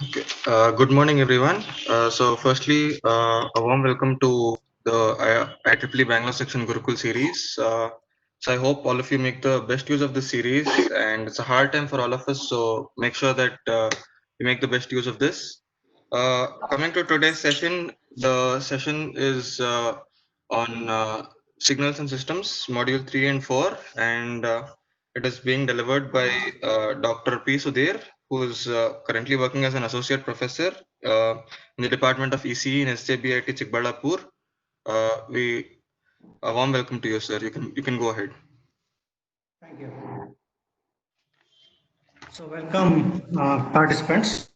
Okay. Good morning, everyone. Firstly, a warm welcome to the IEEE Bangalore Section Gurukul series. I hope all of you make the best use of this series, and it's a hard time for all of us. So make sure that you make the best use of this. Coming to today's session, the session is on signals and systems, module 3 and 4, and it is being delivered by Dr. P. Sudhir, who is currently working as an associate professor uh, in the Department of ECE in SJBIT Chikbalapur. We a warm welcome to you, sir. You can go ahead. Thank you. So welcome participants.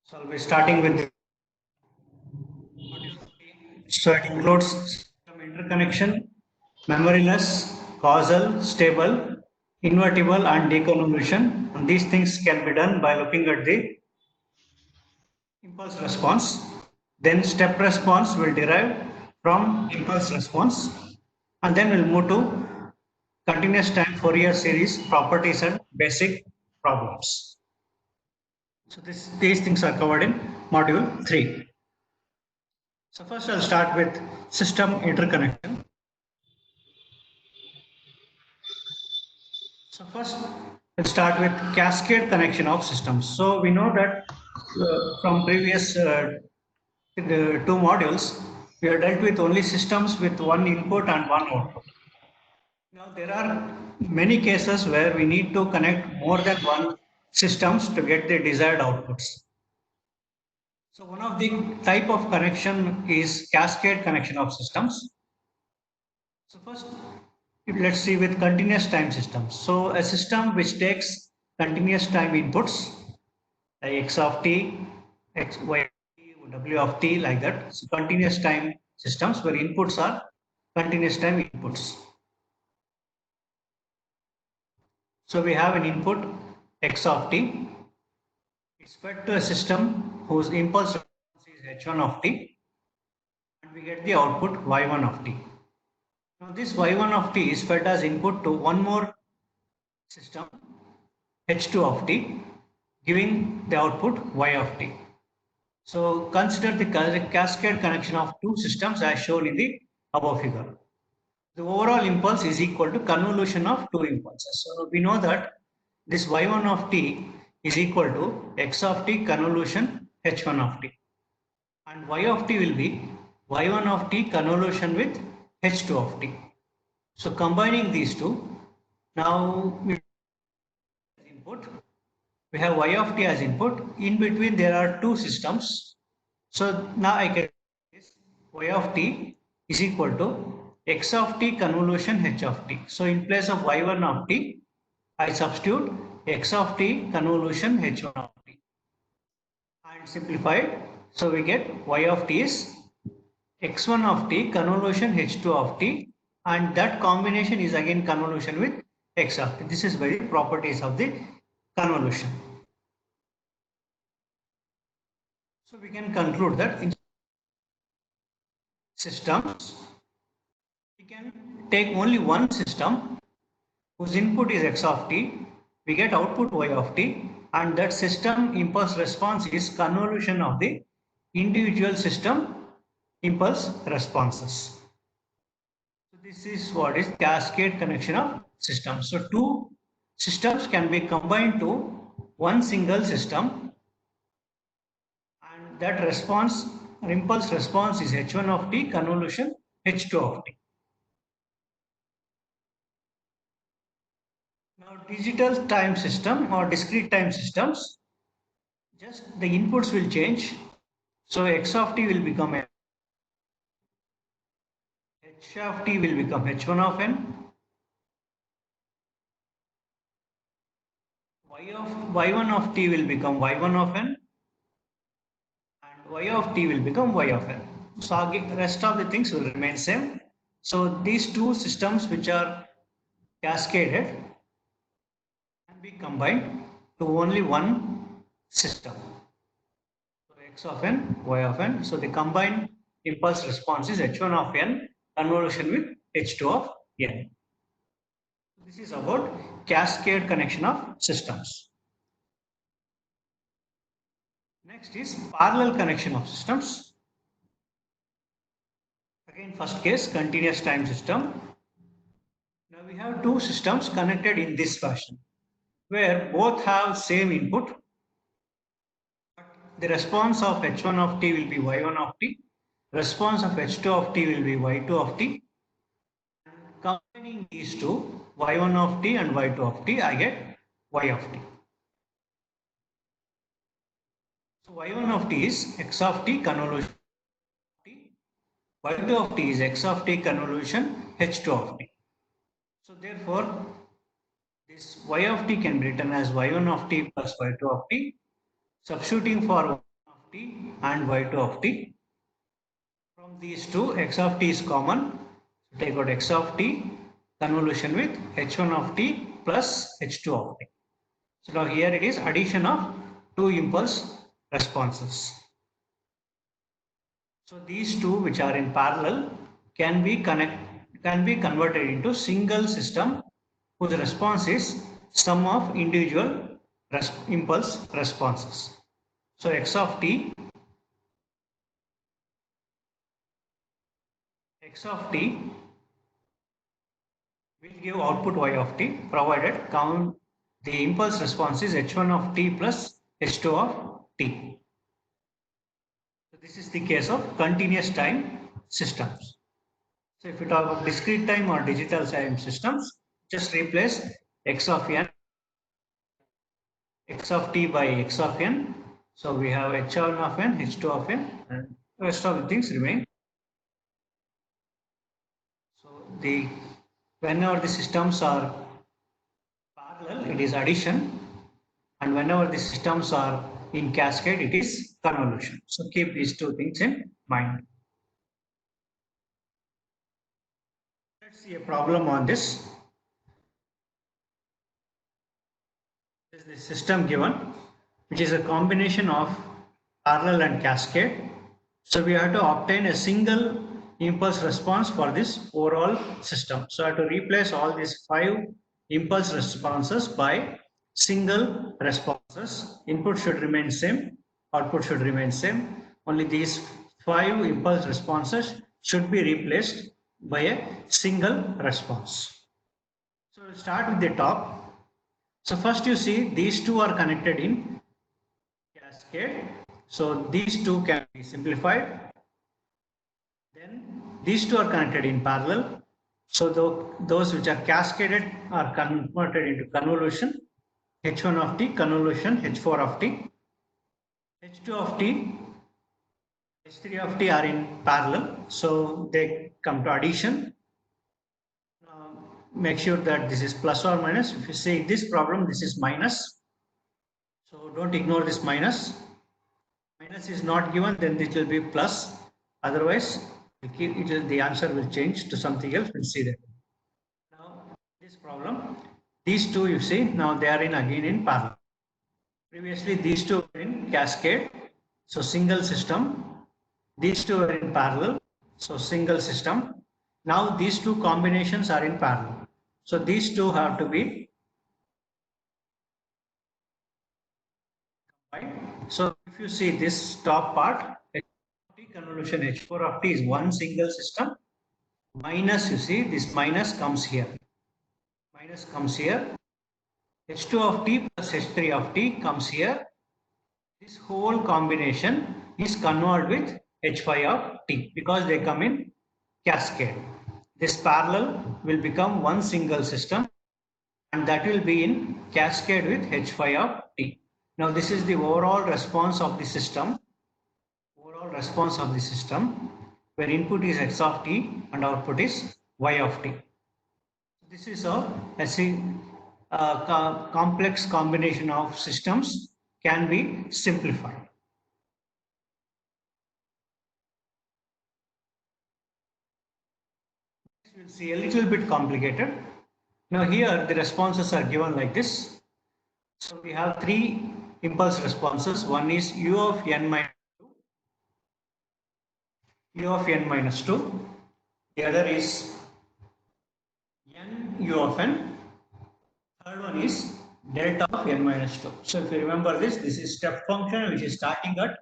So I'll be starting with the module 3. So it includes system interconnection, memoryless, causal, stable, invertible and deconvolution. And these things can be done by looking at the impulse response. Then step response will derive from impulse response. And then we'll move to continuous time Fourier series properties and basic problems. So these things are covered in module 3. So first I'll start with system interconnection. So first let's start with cascade connection of systems. So we know that from previous the two modules, we have dealt with only systems with one input and one output. Now there are many cases where we need to connect more than one systems to get the desired outputs. So one of the type of connection is cascade connection of systems. So first, let's see with continuous time systems. So a system which takes continuous time inputs, like x of t, x, y, w of t, like that. So continuous time systems where inputs are continuous time inputs. So we have an input x of t. It's fed to a system whose impulse response is h1 of t, and we get the output y1 of t. Now this y1 of t is fed as input to one more system h2 of t, giving the output y of t. So consider the cascade connection of two systems as shown in the above figure. The overall impulse is equal to convolution of two impulses. So we know that this y1 of t is equal to x of t convolution h1 of t, and y of t will be y1 of t convolution with h2 of t. So combining these two, now we input, we have y of t as input. In between there are two systems. So now I can this y of t is equal to x of t convolution h of t. So in place of y1 of t, I substitute x of t convolution h1 of t and simplified. So we get y of t is x1 of t convolution h2 of t, and that combination is again convolution with x of t. This is very properties of the convolution. So we can conclude that in systems, we can take only one system whose input is x of t, we get output y of t, and that system impulse response is convolution of the individual system impulse responses. So this is what is cascade connection of systems. So two systems can be combined to one single system, and that response impulse response is h1 of t convolution h2 of t. Now digital time system or discrete time systems, just the inputs will change. So x of t will become h of t will become h1 of n, y1 of t will become y1 of n, and y of t will become y of n. So the rest of the things will remain same. So these two systems which are cascaded can be combined to only one system. So x of n, y of n. So the combined impulse response is h1 of n convolution with h2 of n. This is about cascade connection of systems. Next is parallel connection of systems. Again, first case, continuous time system. Now we have two systems connected in this fashion, where both have same input. The response of h1 of t will be y1 of t. Response of h2 of t will be y2 of t. Combining these two, y1 of t and y2 of t, I get y of t. So y1 of t is x of t convolution of t. y2 of t is x of t convolution h2 of t. So therefore, this y of t can be written as y1 of t plus y2 of t. Substituting for y1 of t and y2 of t. From these two, x of t is common. So take out x of t convolution with h1 of t plus h2 of t. So now here it is addition of two impulse responses. So these two which are in parallel can be converted into single system whose response is sum of individual impulse responses. So x of t will give output y of t provided count the impulse response is h1 of t plus h2 of t. So this is the case of continuous time systems. So if you talk of discrete time or digital time systems, just replace x of n, x of t by x of n. So we have h1 of n, h2 of n, and the rest of the things remain. So whenever the systems are parallel, it is addition, and whenever the systems are in cascade, it is convolution. So keep these two things in mind. Let's see a problem on this. This is the system given, which is a combination of parallel and cascade. So we have to obtain a single impulse response for this overall system. So I have to replace all these 5 impulse responses by single responses. Input should remain same, output should remain same. Only these 5 impulse responses should be replaced by a single response. So we'll start with the top. So first you see these two are connected in cascade. So these two can be simplified. Then these two are connected in parallel. So those which are cascaded are converted into convolution. H1 of t convolution H4 of t. H2 of t, H3 of t are in parallel. So they come to addition. Make sure that this is plus or minus. If you see this problem, this is minus. So don't ignore this minus. Minus is not given, then this will be plus. Otherwise, the answer will change to something else. We'll see that. Now, this problem, these two you see, now they are in again in parallel. Previously, these two were in cascade, so single system. These two are in parallel, so single system. Now, these two combinations are in parallel. So these two have to be combined. So if you see this top part, convolution H4 of t is one single system. Minus, you see, this minus comes here. Minus comes here. H2 of t plus H3 of t comes here. This whole combination is converted with H5 of t because they come in cascade. This parallel will become one single system and that will be in cascade with H5 of t. Now this is the overall response of the system. Where input is x of t and output is y of t. This is a complex combination of systems can be simplified. We'll see a little bit complicated. Now here the responses are given like this. So we have 3 impulse responses. One is u of n minus 2. The other is n u of n. Third one is delta of n minus 2. So if you remember this, this is step function which is starting at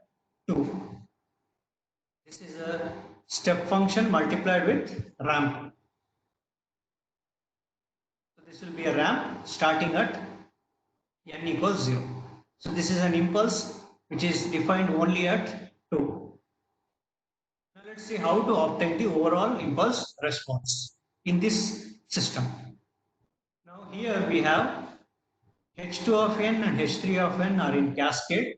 2. This is a step function multiplied with ramp. So this will be a ramp starting at n equals 0. So this is an impulse which is defined only at 2. Now let's see how to obtain the overall impulse response in this system. Now here we have H2 of n and H3 of n are in cascade.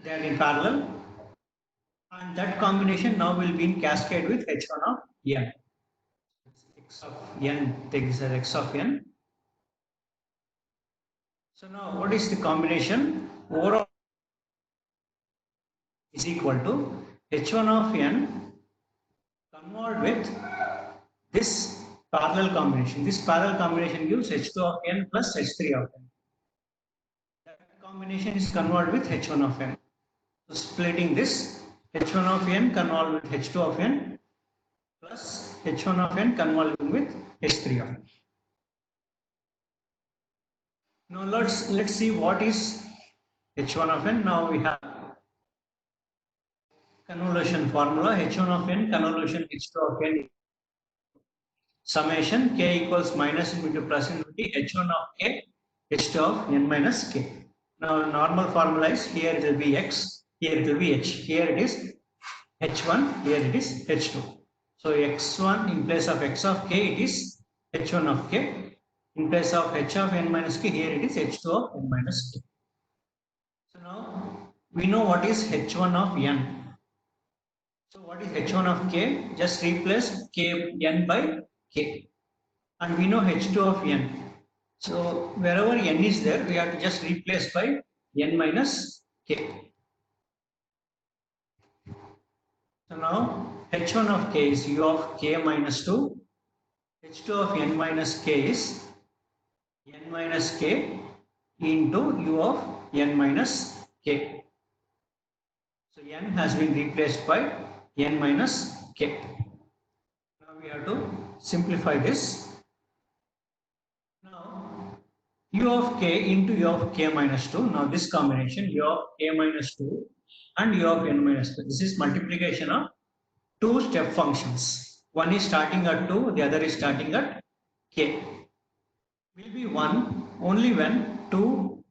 They are in parallel. And that combination now will be in cascade with H1 of n. X of n, take this as x of n. So now what is the combination? Overall is equal to H1 of n convolved with this parallel combination. This parallel combination gives H2 of n plus H3 of n. That combination is convolved with H1 of n. So splitting this, H1 of n convolved with H2 of n plus H1 of n convolving with H3 of n. Now let's see what is H1 of n. Now we have convolution formula. H1 of n convolution H2 of n summation k equals minus infinity plus infinity H1 of k H2 of n minus k. Now normal formula is here it will be x, here it will be h. Here it is h1, here it is h2. So x1 in place of x of k it is h1 of k. In place of h of n minus k, here it is h2 of n minus k. So now we know what is h1 of n. So what is h1 of k? Just replace k n by k. And we know h2 of n. So wherever n is there, we have to just replace by n minus k. So now h1 of k is u of k minus 2. h2 of n minus k is n minus k into u of n minus k. So n has been replaced by n minus k. Now we have to simplify this. Now u of k into u of k minus 2. Now this combination u of k minus 2 and u of n minus 2. This is multiplication of two step functions. One is starting at 2, the other is starting at k. Will be 1 only when 2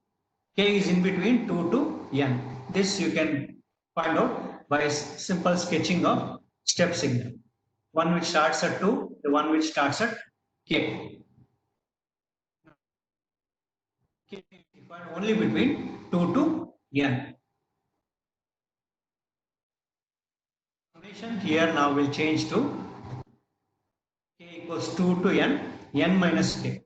k is in between 2 to n. This you can find out by simple sketching of step signal. One which starts at 2, the one which starts at k. K is defined only between 2 to n. Summation here now will change to k equals 2 to n minus k.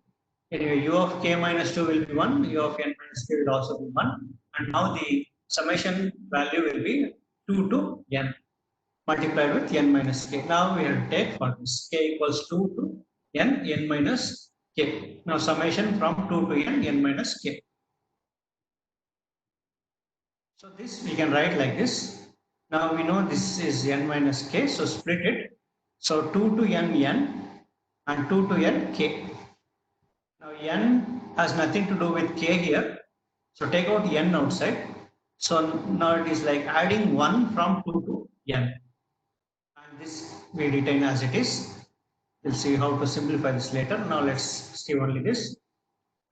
Anyway, u of k minus 2 will be 1, u of n minus k will also be 1. And now the summation value will be 2 to n multiplied with n minus k. Now we have to take for this k equals 2 to n minus k. Now summation from 2 to n minus k. So this we can write like this. Now we know this is n minus k, so split it. So 2 to n and 2 to n k. Now n has nothing to do with k here. So take out n outside. So now it is like adding 1 from 2 to n. And this we retain as it is. We'll see how to simplify this later. Now let's see only this.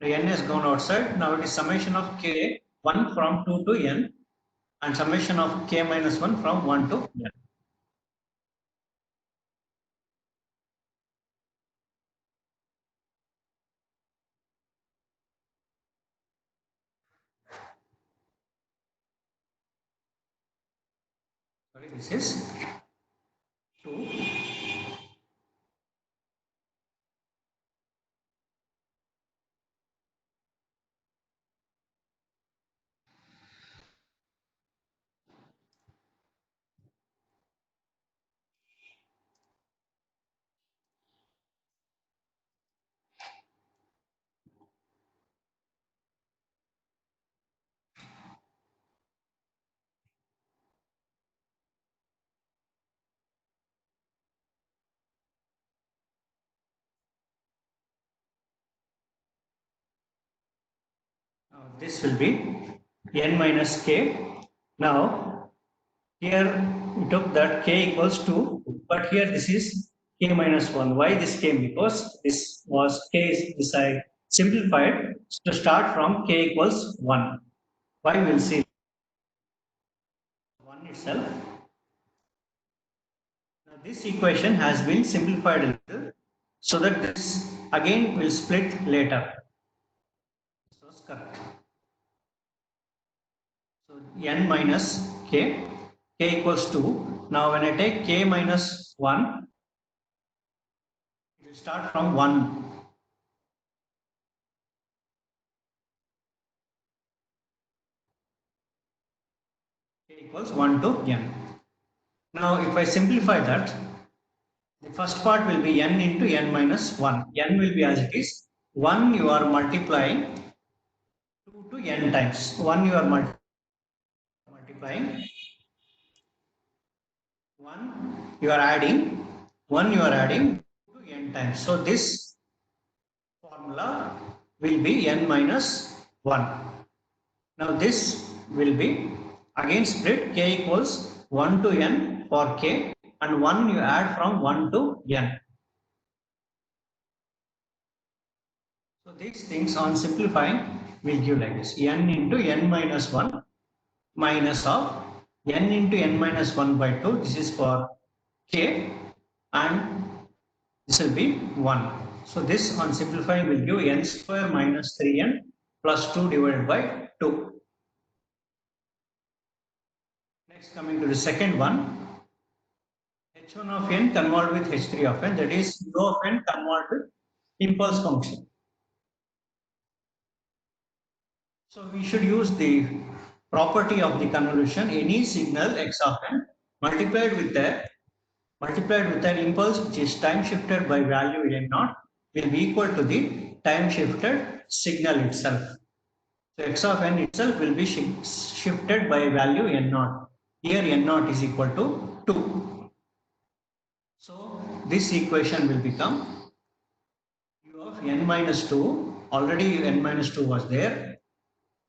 The n has gone outside. Now it is summation of k 1 from 2 to n and summation of k minus 1 from 1 to n. Sorry, this is 2. This will be n minus k. Now here we took that k equals 2, but here this is k minus 1. Why this came? Because this was k is this I simplified to start from k equals 1. Why we'll see 1 itself. Now this equation has been simplified a little so that this again will split later. This was correct. So n minus k, k equals 2. Now when I take k minus 1, it will start from 1. K equals 1 to n. Now if I simplify that, the first part will be n into n minus 1. N will be as it is. 1 you are multiplying 2 to n times. 1 you are multiplying. 1 you are adding. 1 you are adding to n times. So this formula will be n minus 1. Now this will be again split k equals 1 to n for k and 1 you add from 1 to n. So these things on simplifying will give like this n into n minus 1 minus of n into n minus 1 by 2. This is for k and this will be 1. So this on simplifying will give n square minus 3n plus 2 divided by 2. Next coming to the second one, h1 of n convolved with h3 of n, that is u of n convolved with impulse function. So we should use the property of the convolution. Any signal x of n multiplied with an impulse which is time shifted by value n naught will be equal to the time shifted signal itself. So x of n itself will be shifted by value n naught. Here n naught is equal to 2. So this equation will become u of n minus 2. Already n minus 2 was there.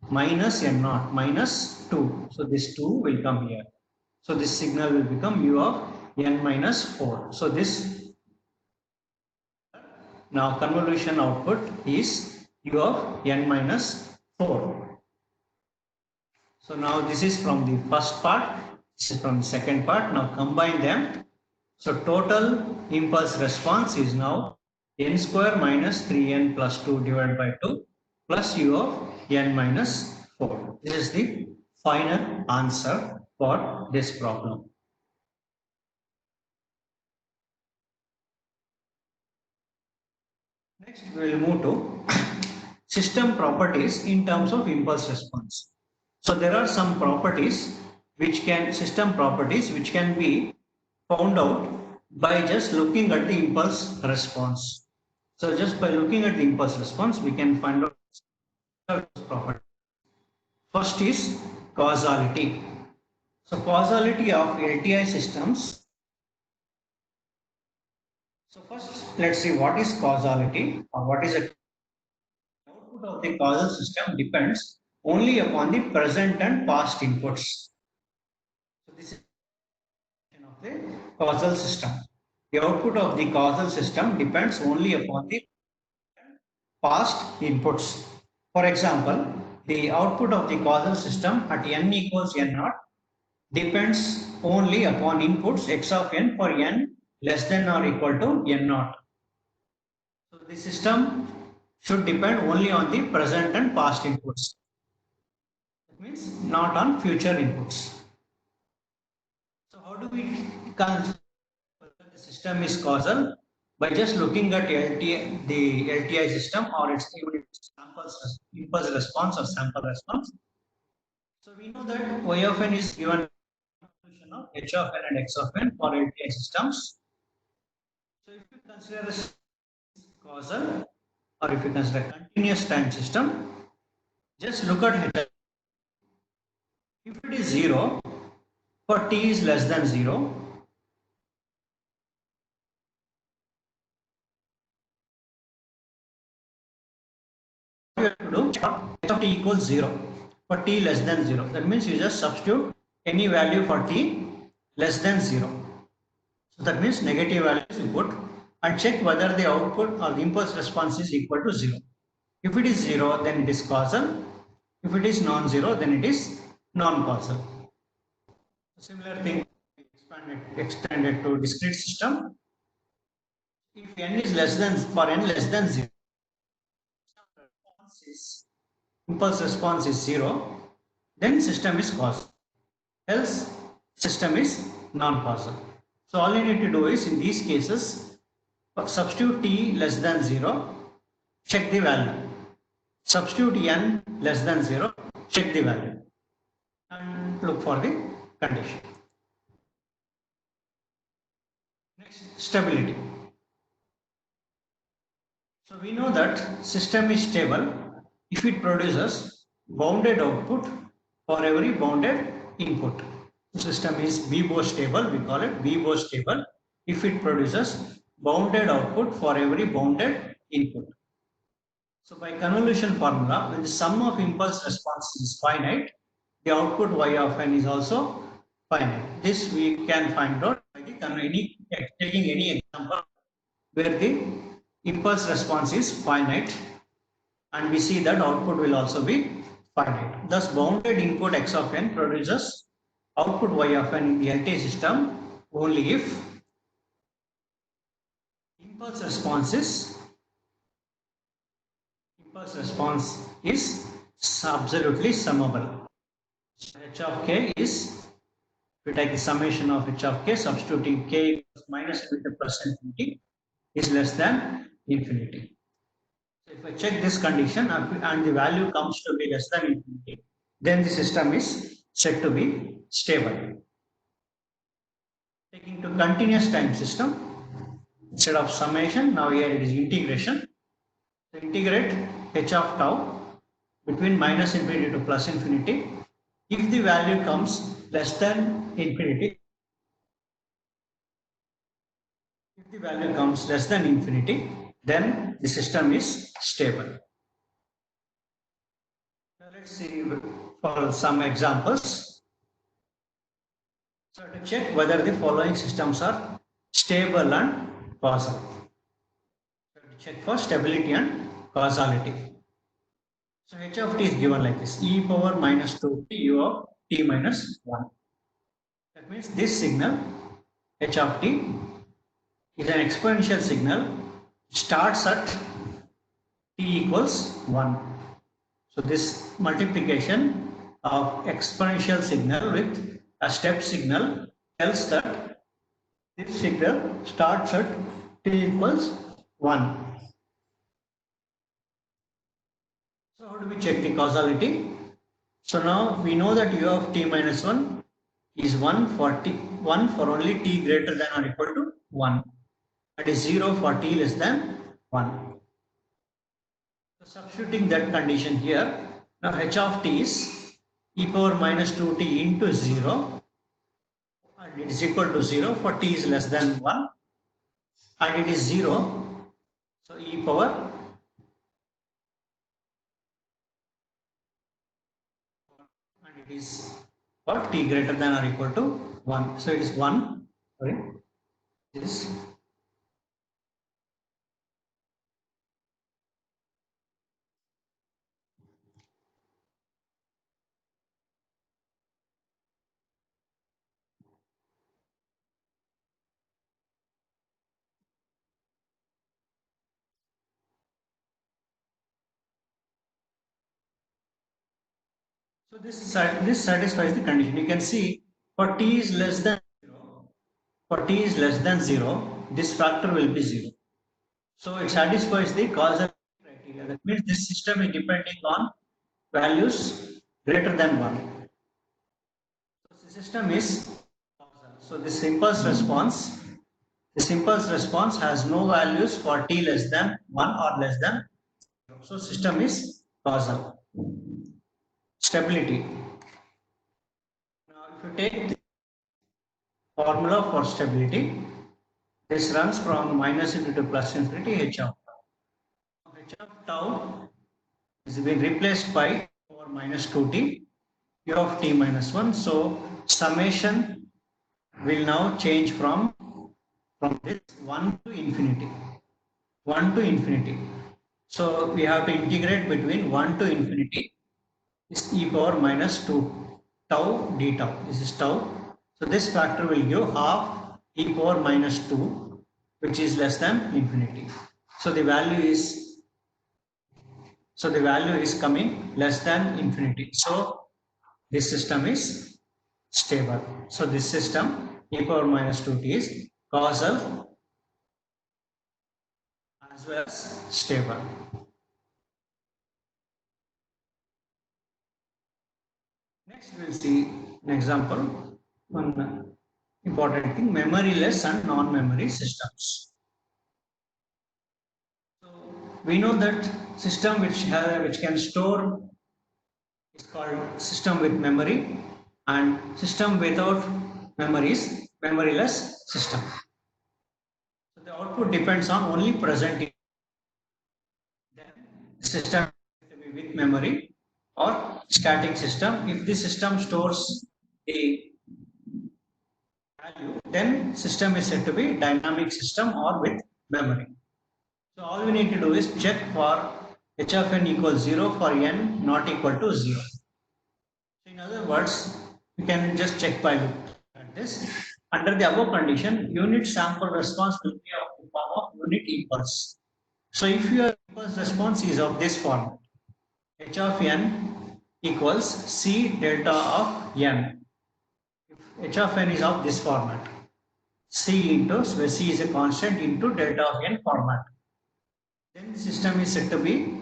Minus n naught minus 2. So this 2 will come here. So this signal will become u of n minus 4. So this now convolution output is u of n minus 4. So now this is from the first part, this is from the second part. Now combine them. So total impulse response is now n square minus 3n plus 2 divided by 2 plus u of n minus 4. This is the final answer for this problem. Next, we will move to system properties in terms of impulse response. So there are some properties system properties which can be found out by just looking at the impulse response. So just by looking at the impulse response, we can find out property. First is causality. So causality of LTI systems. So first, let's see what is causality or what is a output of the causal system depends only upon the present and past inputs. So this is of the causal system. The output of the causal system depends only upon the past inputs. For example, the output of the causal system at n equals n naught depends only upon inputs x of n for n less than or equal to n naught. So the system should depend only on the present and past inputs. That means not on future inputs. So how do we consider the system is causal? By just looking at the LTI system or its impulse response or sample response. So we know that y of n is given function of h of n and x of n for LTI systems. So if you consider this causal or if you consider continuous time system, just look at h. If it is 0, for t is less than 0, you have to do h of t equals 0 for t less than 0. That means you just substitute any value for t less than 0. So that means negative values you put and check whether the output or the impulse response is equal to 0. If it is 0, then it is causal. If it is non-zero, then it is non-causal. Similar thing extended to discrete system. If n is less than, for n less than 0, impulse response is 0, then system is causal. Else, system is non-causal. So all you need to do is, in these cases, substitute t less than 0, check the value. Substitute n less than 0, check the value and look for the condition. Next, stability. So we know that system is stable if it produces bounded output for every bounded input. The system is BBO stable, we call it BBO stable if it produces bounded output for every bounded input. So by convolution formula, when the sum of impulse responses is finite, the output y of n is also finite. This we can find out by taking any example where the impulse response is finite and we see that output will also be finite. Thus, bounded input x of n produces output y of n in the LTI system only if impulse response is absolutely summable. So h of k is, if we take the summation of h of k, substituting k equals minus infinity plus infinity is less than infinity. So if I check this condition and the value comes to be less than infinity, then the system is said to be stable. Taking to continuous time system, instead of summation, now here it is integration. So integrate h of tau between minus infinity to plus infinity. If the value comes less than infinity, then the system is stable. Now let's see for some examples. So to check whether the following systems are stable and causal. So to check for stability and causality. So h of t is given like this: e power minus 2t u of t minus 1. That means this signal h of t is an exponential signal, starts at t equals 1. So this multiplication of exponential signal with a step signal tells that this signal starts at t equals 1. So how do we check the causality? So now we know that u of t minus 1 is 1 for only t greater than or equal to 1. That is 0 for t less than 1. So substituting that condition here, now h of t is e power minus 2t into 0 and it is equal to 0 for t is less than 1 and it is 0. So e power and it is for t greater than or equal to 1. So it is 1. Sorry. This. So this satisfies the condition. You can see for t is less than 0, this factor will be 0. So it satisfies the causal criteria. That means this system is depending on values greater than 1. So the system is causal. So this impulse response has no values for t less than 1 or less than 0. So system is causal. Stability. Now if you take the formula for stability, this runs from minus infinity to plus infinity h of tau. H of tau is been replaced by power minus 2t u of t minus 1. So summation will now change from this 1 to infinity. 1 to infinity. So we have to integrate between 1 to infinity is e power minus 2 tau d tau. This is tau. So this factor will give half e power minus 2, which is less than infinity. So the value is coming less than infinity. So this system is stable. So this system e power minus 2t is causal as well as stable. Next we'll see an example. One important thing, memoryless and non-memory systems. So we know that system which can store is called system with memory, and system without memory is memoryless system. So the output depends on only present. Then system to be with memory or static system. If the system stores the value, then system is said to be dynamic system or with memory. So all we need to do is check for h of n equals 0 for n not equal to 0. So in other words, you can just check by looking at this. Under the above condition, unit sample response will be of the form of unit impulse. So if your impulse response is of this form, h of n equals c delta of n. If h of n is of this format, c into, where c is a constant, into delta of n format, then the system is said to be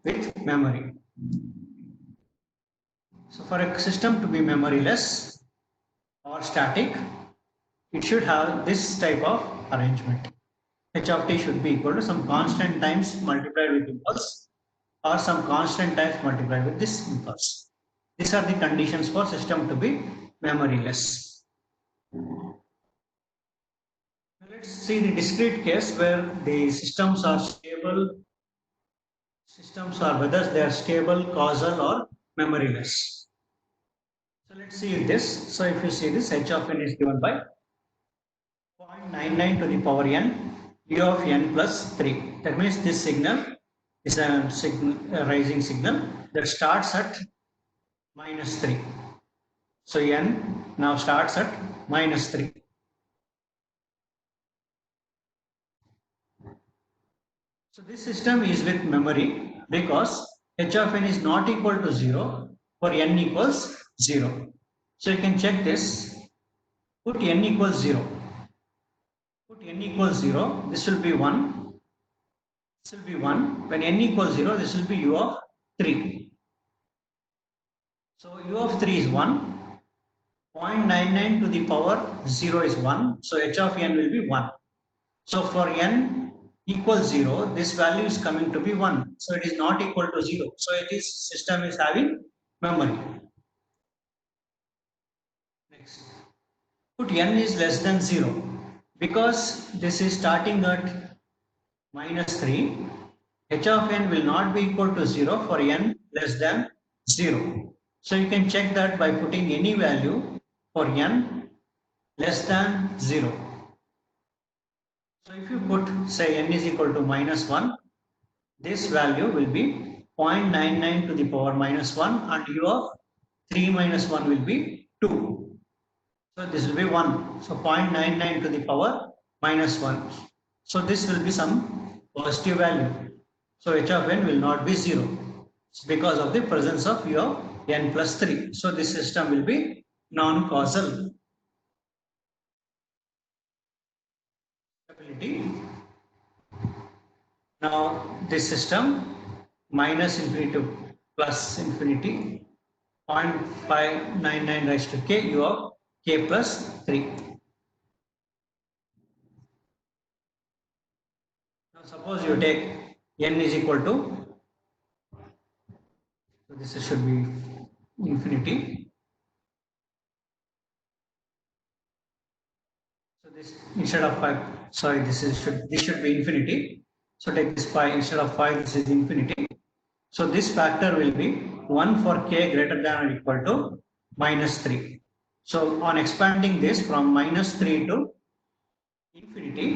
with memory. So for a system to be memoryless or static, it should have this type of arrangement. H of t should be equal to some constant times multiplied with impulse, or some constant times multiplied with this impulse. These are the conditions for system to be memoryless. Let's see the discrete case where the systems are stable. Systems are whether they are stable, causal, or memoryless. So let's see this. So if you see this, h of n is given by 0.99 to the power n u of n plus 3. That means this signal is a rising signal that starts at minus 3. So n now starts at minus 3. So this system is with memory because h of n is not equal to 0 for n equals 0. So you can check this. Put n equals 0. Put n equals 0. This will be 1. This will be 1. When n equals 0, this will be u of 3. So u of 3 is 1. 0.99 to the power 0 is 1. So h of n will be 1. So for n equals 0, this value is coming to be 1. So it is not equal to 0. So it is system is having memory. Next. Put n is less than 0. Because this is starting at minus 3, h of n will not be equal to 0 for n less than 0. So you can check that by putting any value for n less than 0. So if you put, say, n is equal to minus 1, this value will be 0.99 to the power minus 1, and u of 3 minus 1 will be 2. So this will be 1. So 0.99 to the power minus 1. So this will be some positive value. So h of n will not be 0 because of the presence of u of n plus 3. So this system will be non-causal. Stability. Now this system minus infinity to plus infinity 0.599 raised to k u of k plus 3. Now suppose you take n is equal to, so this should be infinity. So this instead of 5, sorry, this should be infinity. So take this 5 instead of 5, this is infinity. So this factor will be 1 for k greater than or equal to minus 3. So on expanding this from minus 3 to infinity,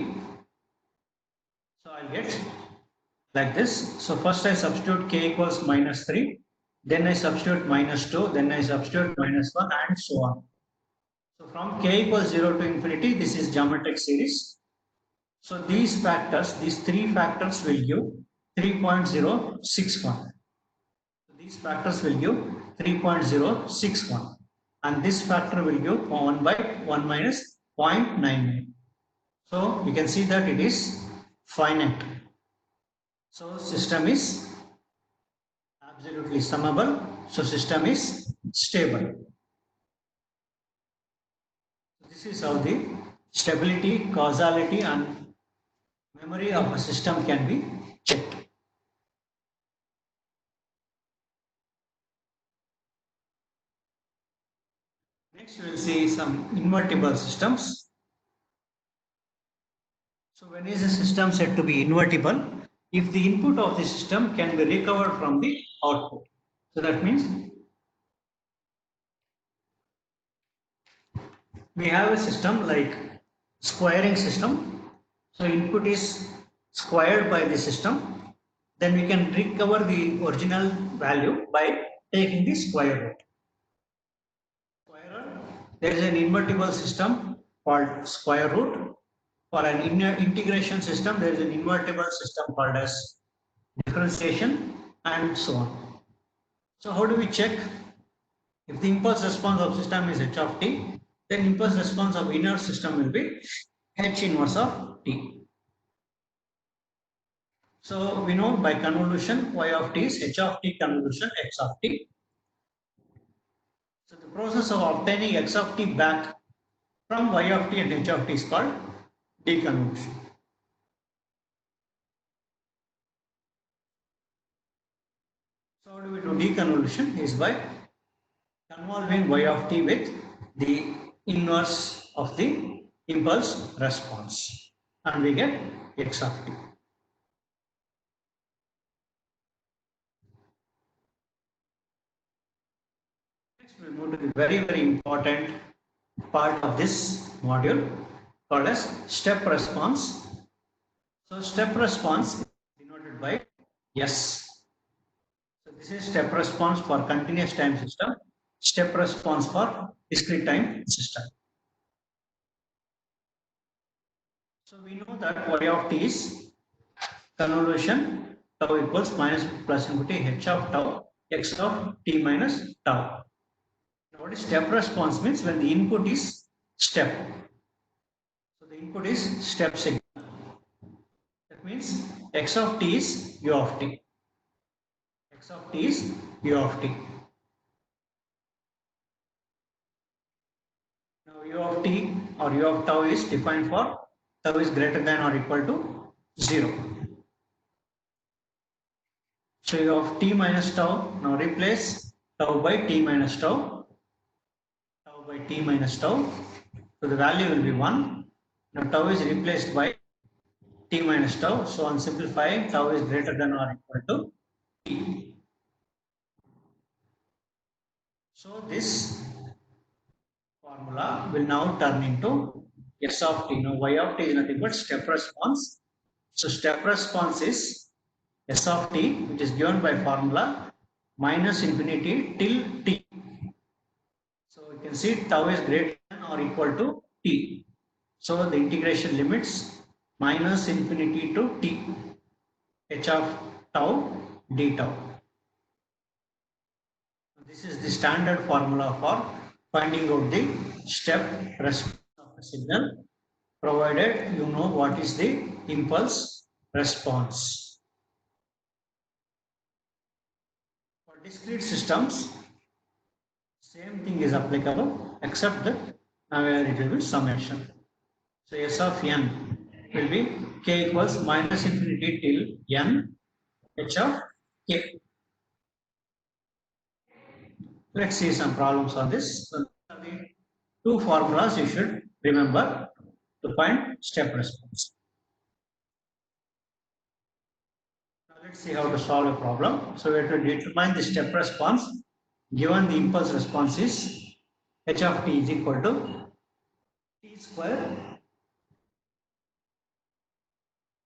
so I'll get like this. So first I substitute k equals minus 3, then I substitute minus 2, then I substitute minus 1 and so on. So from k equals 0 to infinity, this is geometric series. So these factors, these three factors will give 3.061. These factors will give 3.061 and this factor will give 1 by 1 minus 0.99. So you can see that it is finite. So system is absolutely summable. So system is stable. This is how the stability, causality and memory of a system can be checked. Next we will see some invertible systems. So when is a system said to be invertible? If the input of the system can be recovered from the output. So that means we have a system like squaring system. So input is squared by the system. Then we can recover the original value by taking the square root. There is an invertible system called square root. For an integration system, there is an invertible system called as differentiation and so on. So how do we check? If the impulse response of system is h of t, then impulse response of inner system will be h inverse of t. So we know by convolution y of t is h of t convolution x of t. So the process of obtaining x of t back from y of t and h of t is called deconvolution. So how do we do deconvolution? Is by convolving y of t with the inverse of the impulse response and we get x of t. Next we move to the very important part of this module called as step response. So step response is denoted by S. So this is step response for continuous time system, step response for discrete time system. So we know that y of t is convolution tau equals minus plus infinity h of tau x of t minus tau. Now what is step response means when the input is step. So the input is step signal. That means x of t is u of t. X of t is u of t. Now u of t or u of tau is defined for tau is greater than or equal to 0. So u of t minus tau, now replace tau by t minus tau, tau by t minus tau. So the value will be 1. Now tau is replaced by t minus tau. So on simplifying, tau is greater than or equal to t. So this formula will now turn into S of t. Now y of t is nothing but step response. So step response is S of t, which is given by formula minus infinity till t. So you can see tau is greater than or equal to t. So the integration limits minus infinity to t, h of tau d tau. This is the standard formula for finding out the step response of a signal, provided you know what is the impulse response. For discrete systems, same thing is applicable except that now it will be summation. So S of n will be k equals minus infinity till n h of k. Let's see some problems on this. So the two formulas you should remember to find step response. Now let's see how to solve a problem. So we have to determine the step response given the impulse response is h of t is equal to t square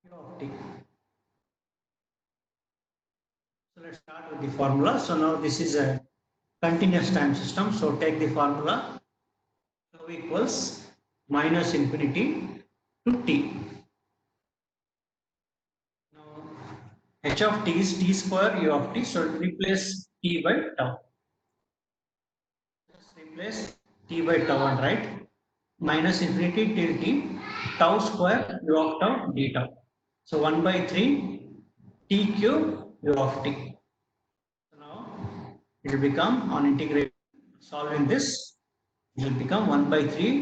u of t. So let's start with the formula. So now this is a continuous time system. So take the formula tau equals minus infinity to t. Now h of t is t square u of t. So replace t by tau. Just replace t by tau and write minus infinity till t tau square u of tau d tau. So 1 by 3 t cube u of t. So now it will become on integration. Solving this, it will become 1 by 3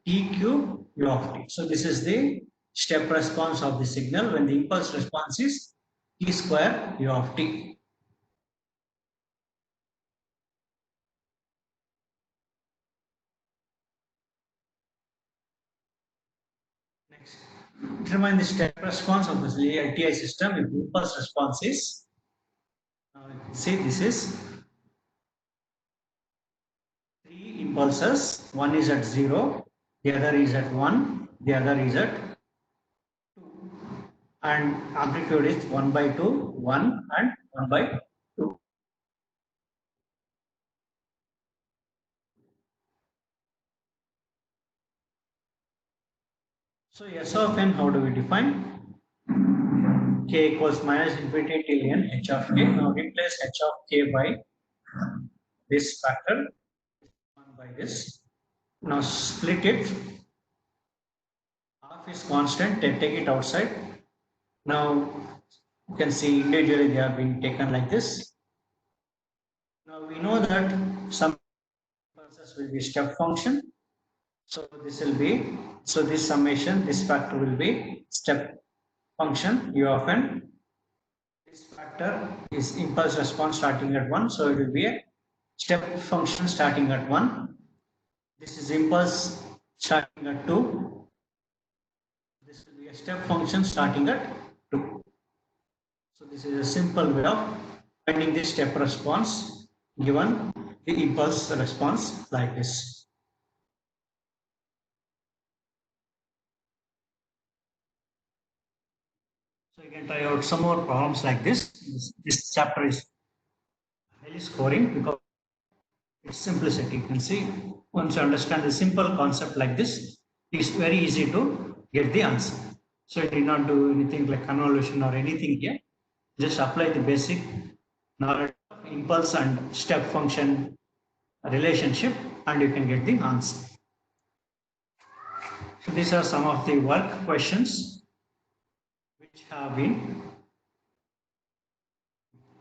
t cube u of t. So this is the step response of the signal when the impulse response is t square u of t. Next, determine the step response of this LTI system if the impulse response is, see this is 3 impulses, one is at 0, the other is at 1, the other is at 2, and amplitude is 1 by 2, 1 and 1 by 2. So S of n, how do we define? K equals minus infinity till n h of k. Now replace h of k by this factor, 1 by this. Now split it. Half is constant, then take it outside. Now you can see individually they are being taken like this. Now we know that some impulses will be step function. So this will be, so this summation, this factor will be step function u of n. This factor is impulse response starting at 1. So it will be a step function starting at 1. This is impulse starting at 2. This will be a step function starting at 2. So this is a simple way of finding the step response given the impulse response like this. So you can try out some more problems like this. This chapter is highly scoring because its simplicity. You can see once you understand the simple concept like this, it's very easy to get the answer. So you need not do anything like convolution or anything here. Just apply the basic knowledge of impulse and step function relationship and you can get the answer. So these are some of the work questions which have been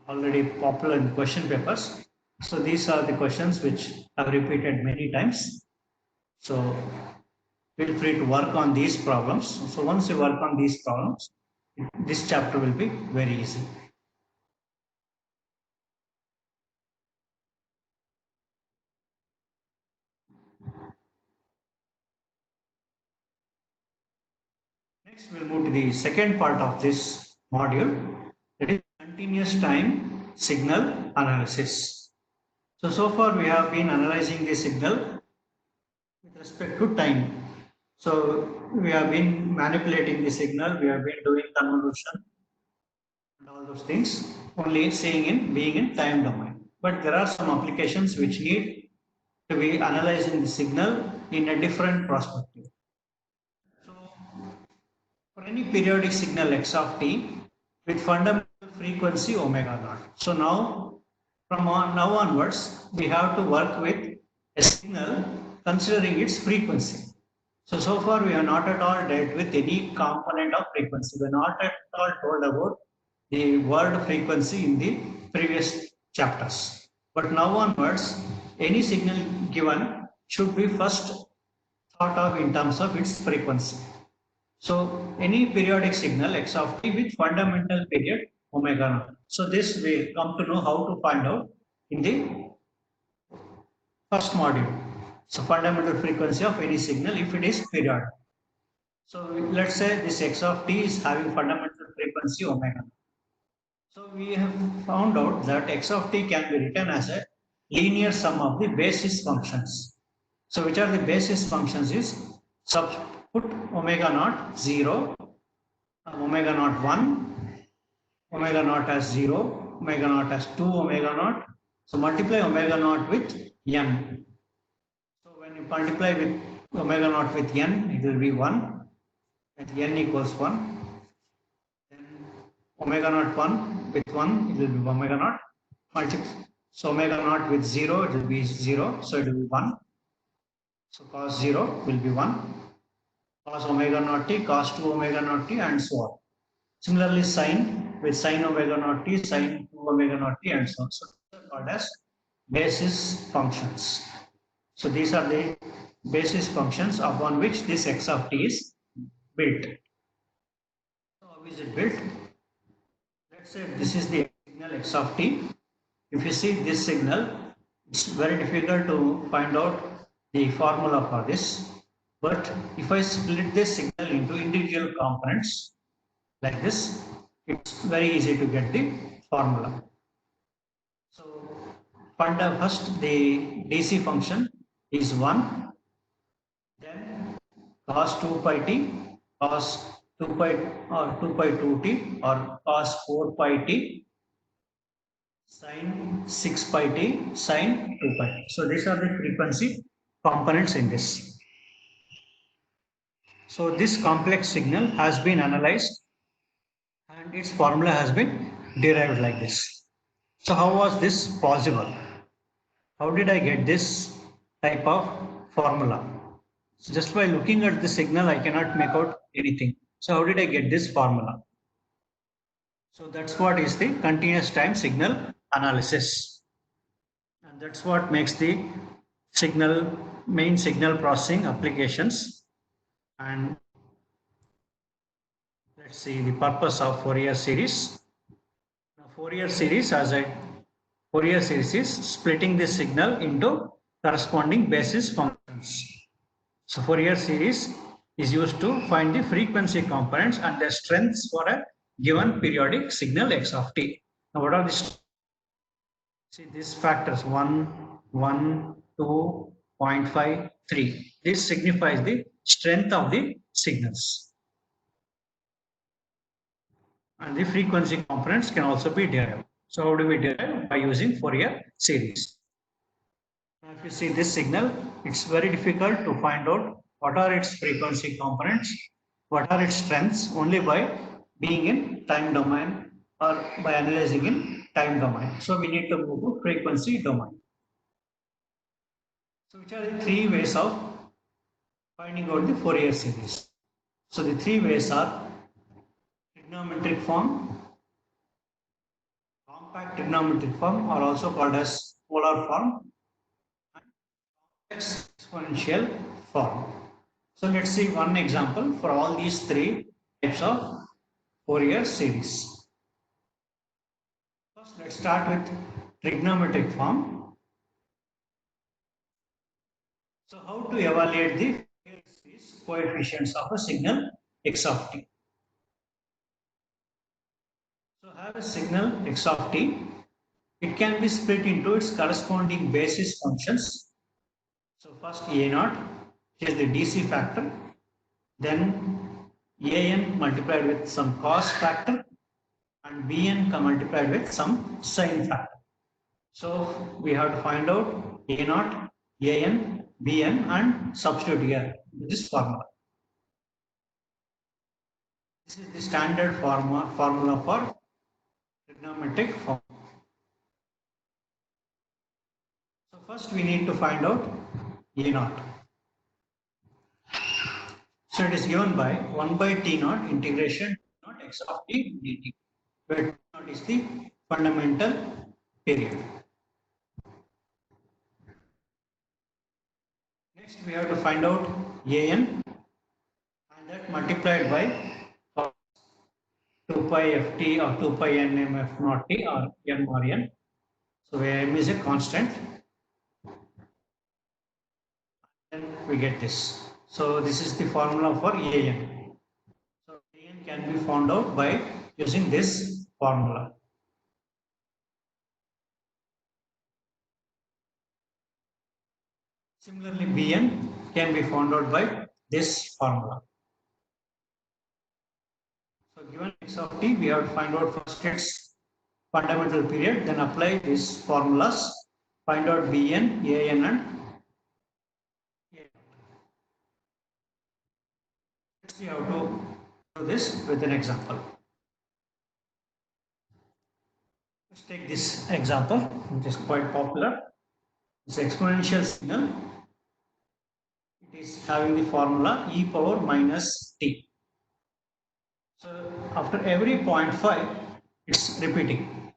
already popular in question papers. So these are the questions which I've repeated many times. So feel free to work on these problems. So once you work on these problems, this chapter will be very easy. Next, we'll move to the second part of this module, that is continuous time signal analysis. So far we have been analyzing the signal with respect to time. So we have been manipulating the signal, we have been doing convolution and all those things, only being in time domain. But there are some applications which need to be analyzing the signal in a different perspective. So for any periodic signal x of t with fundamental frequency omega naught. So now, from now onwards, we have to work with a signal considering its frequency. So far we have not at all dealt with any component of frequency. We are not at all told about the word frequency in the previous chapters. But now onwards, any signal given should be first thought of in terms of its frequency. So any periodic signal x of t with fundamental period omega naught. So this we come to know how to find out in the first module. So fundamental frequency of any signal if it is periodic. So let's say this x of t is having fundamental frequency omega. So we have found out that x of t can be written as a linear sum of the basis functions. So which are the basis functions is put omega naught 0, omega naught 1, omega naught as 0, omega naught as 2, omega naught. So multiply omega naught with n. So when you multiply with omega naught with n, it will be 1, and n equals 1. Then omega naught 1 with 1, it will be omega naught. So omega naught with 0, it will be 0, so it will be 1. So cos 0 will be 1. Cos omega naught t, cos 2 omega naught t, and so on. Similarly, sine with sine omega naught t, sine 2 omega naught t, and so on. So these are called as basis functions. So these are the basis functions upon which this x of t is built. So how is it built? Let's say this is the signal x of t. If you see this signal, it's very difficult to find out the formula for this. But if I split this signal into individual components like this, it's very easy to get the formula. So first the DC function is 1, then cos 2 pi t, cos 2 pi or 2 pi 2t, or cos 4 pi t, sin 6 pi t, sin 2 pi t. So these are the frequency components in this. So this complex signal has been analyzed and its formula has been derived like this. So how was this possible? How did I get this type of formula? So just by looking at the signal, I cannot make out anything. So how did I get this formula? So that's what is the continuous time signal analysis. And that's what makes the main signal processing applications. And let's see the purpose of Fourier series. Now Fourier series is splitting the signal into corresponding basis functions. So Fourier series is used to find the frequency components and their strengths for a given periodic signal x of t. Now what are the see these factors 1, 1, 2, 0.5, 3. This signifies the strength of the signals. And the frequency components can also be derived. So how do we derive? By using Fourier series. Now if you see this signal, it's very difficult to find out what are its frequency components, what are its strengths, only by being in time domain or by analyzing in time domain. So we need to move to frequency domain. So which are the three ways of finding out the Fourier series? So the three ways are trigonometric form, compact trigonometric form, or also called as polar form, and complex exponential form. So let's see one example for all these three types of Fourier series. First, let's start with trigonometric form. So how to evaluate the Fourier series coefficients of a signal x of t? So have a signal x of t. It can be split into its corresponding basis functions. So first a naught, which is the DC factor, then an multiplied with some cos factor, and bn multiplied with some sin factor. So we have to find out a naught, an, bn, and substitute here this formula. This is the standard formula for trigonometric form. So first we need to find out a naught. So it is given by 1 by t naught integration t naught x of t dt, where t naught is the fundamental period. Next we have to find out an, and that multiplied by 2 pi ft or 2 pi nm f naught t or m or n. So where m is a constant, then we get this. So this is the formula for an. So an can be found out by using this formula. Similarly, Bn can be found out by this formula. So given x of t, we have to find out first its fundamental period, then apply these formulas, find out Bn, An and A. Let's see how to do this with an example. Let's take this example, which is quite popular. This exponential signal, it is having the formula e power minus t. So after every 0.5, it's repeating.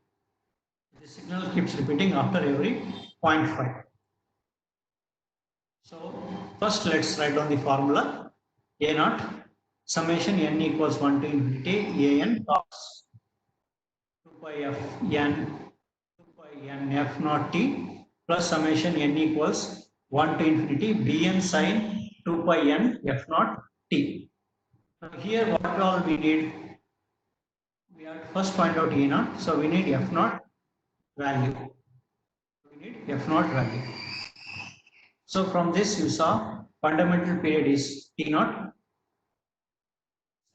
The signal keeps repeating after every 0.5. So first let's write down the formula. A naught summation n equals 1 to infinity an cos 2 pi f n 2 pi n f naught t plus summation n equals 1 to infinity bn sin 2 pi n f naught t. Now here what all we need? We have to first find out A naught. So we need f naught value. We need f naught value. So from this you saw fundamental period is t naught.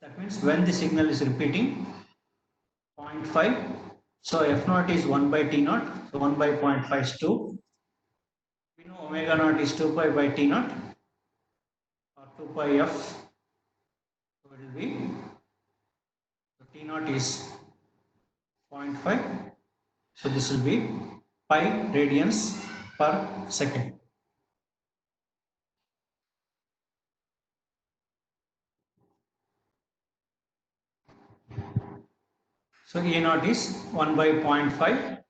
That means when the signal is repeating 0.5. So f naught is 1 by t naught. So 1 by 0.5 is 2. We know omega naught is 2 pi by t naught or 2 pi f. So it will be, so t naught is 0.5. So this will be pi radians per second. So A naught is 1 by 0.5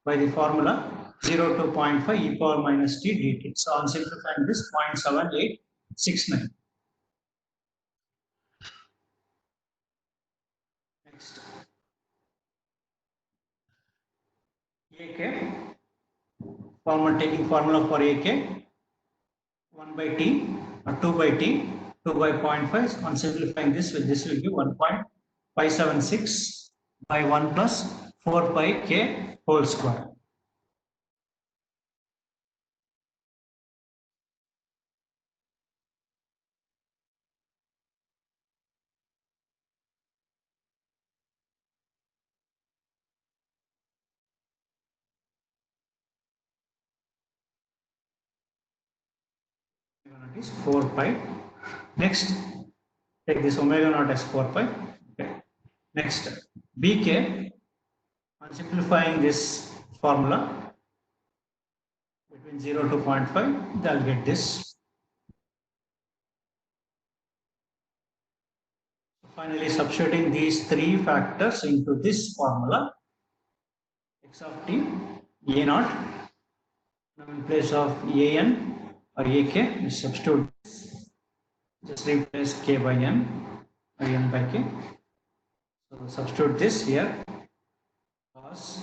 by the formula 0 to 0.5 e power minus t dt. So on simplifying this 0.7869. Next. AK, taking formula for AK, 1 by t or 2 by t, 2 by 0.5. On simplifying this, with this will give 1.576 by 1 plus 4 pi k whole square. Is 4 pi. Next, take this omega naught as 4 pi. Okay. Next, bk, on simplifying this formula between 0 to 0.5, they'll get this. Finally, substituting these three factors into this formula, x of t, a naught, now in place of an or ak, we substitute, just replace k by n or n by k. So substitute this here, cos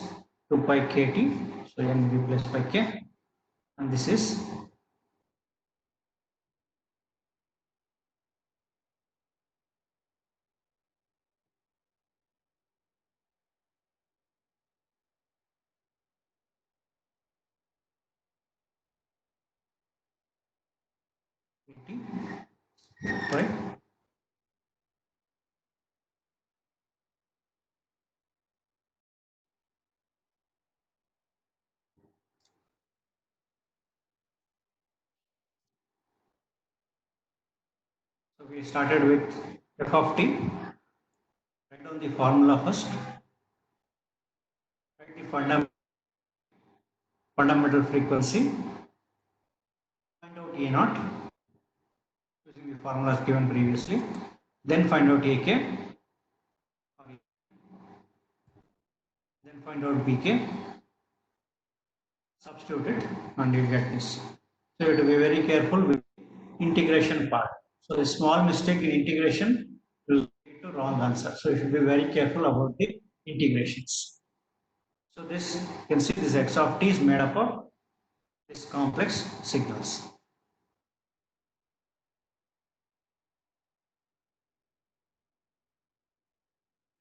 2 pi kt, so n replaced by k, and this is right. So we started with f of t. Write down the formula first. Write the fundamental frequency. Find out a naught using the formulas given previously. Then find out ak. Then find out bk. Substitute it, and you get this. So you have to be very careful with integration part. So a small mistake in integration will lead to wrong answer. So you should be very careful about the integrations. So this, you can see this x of t is made up of these complex signals.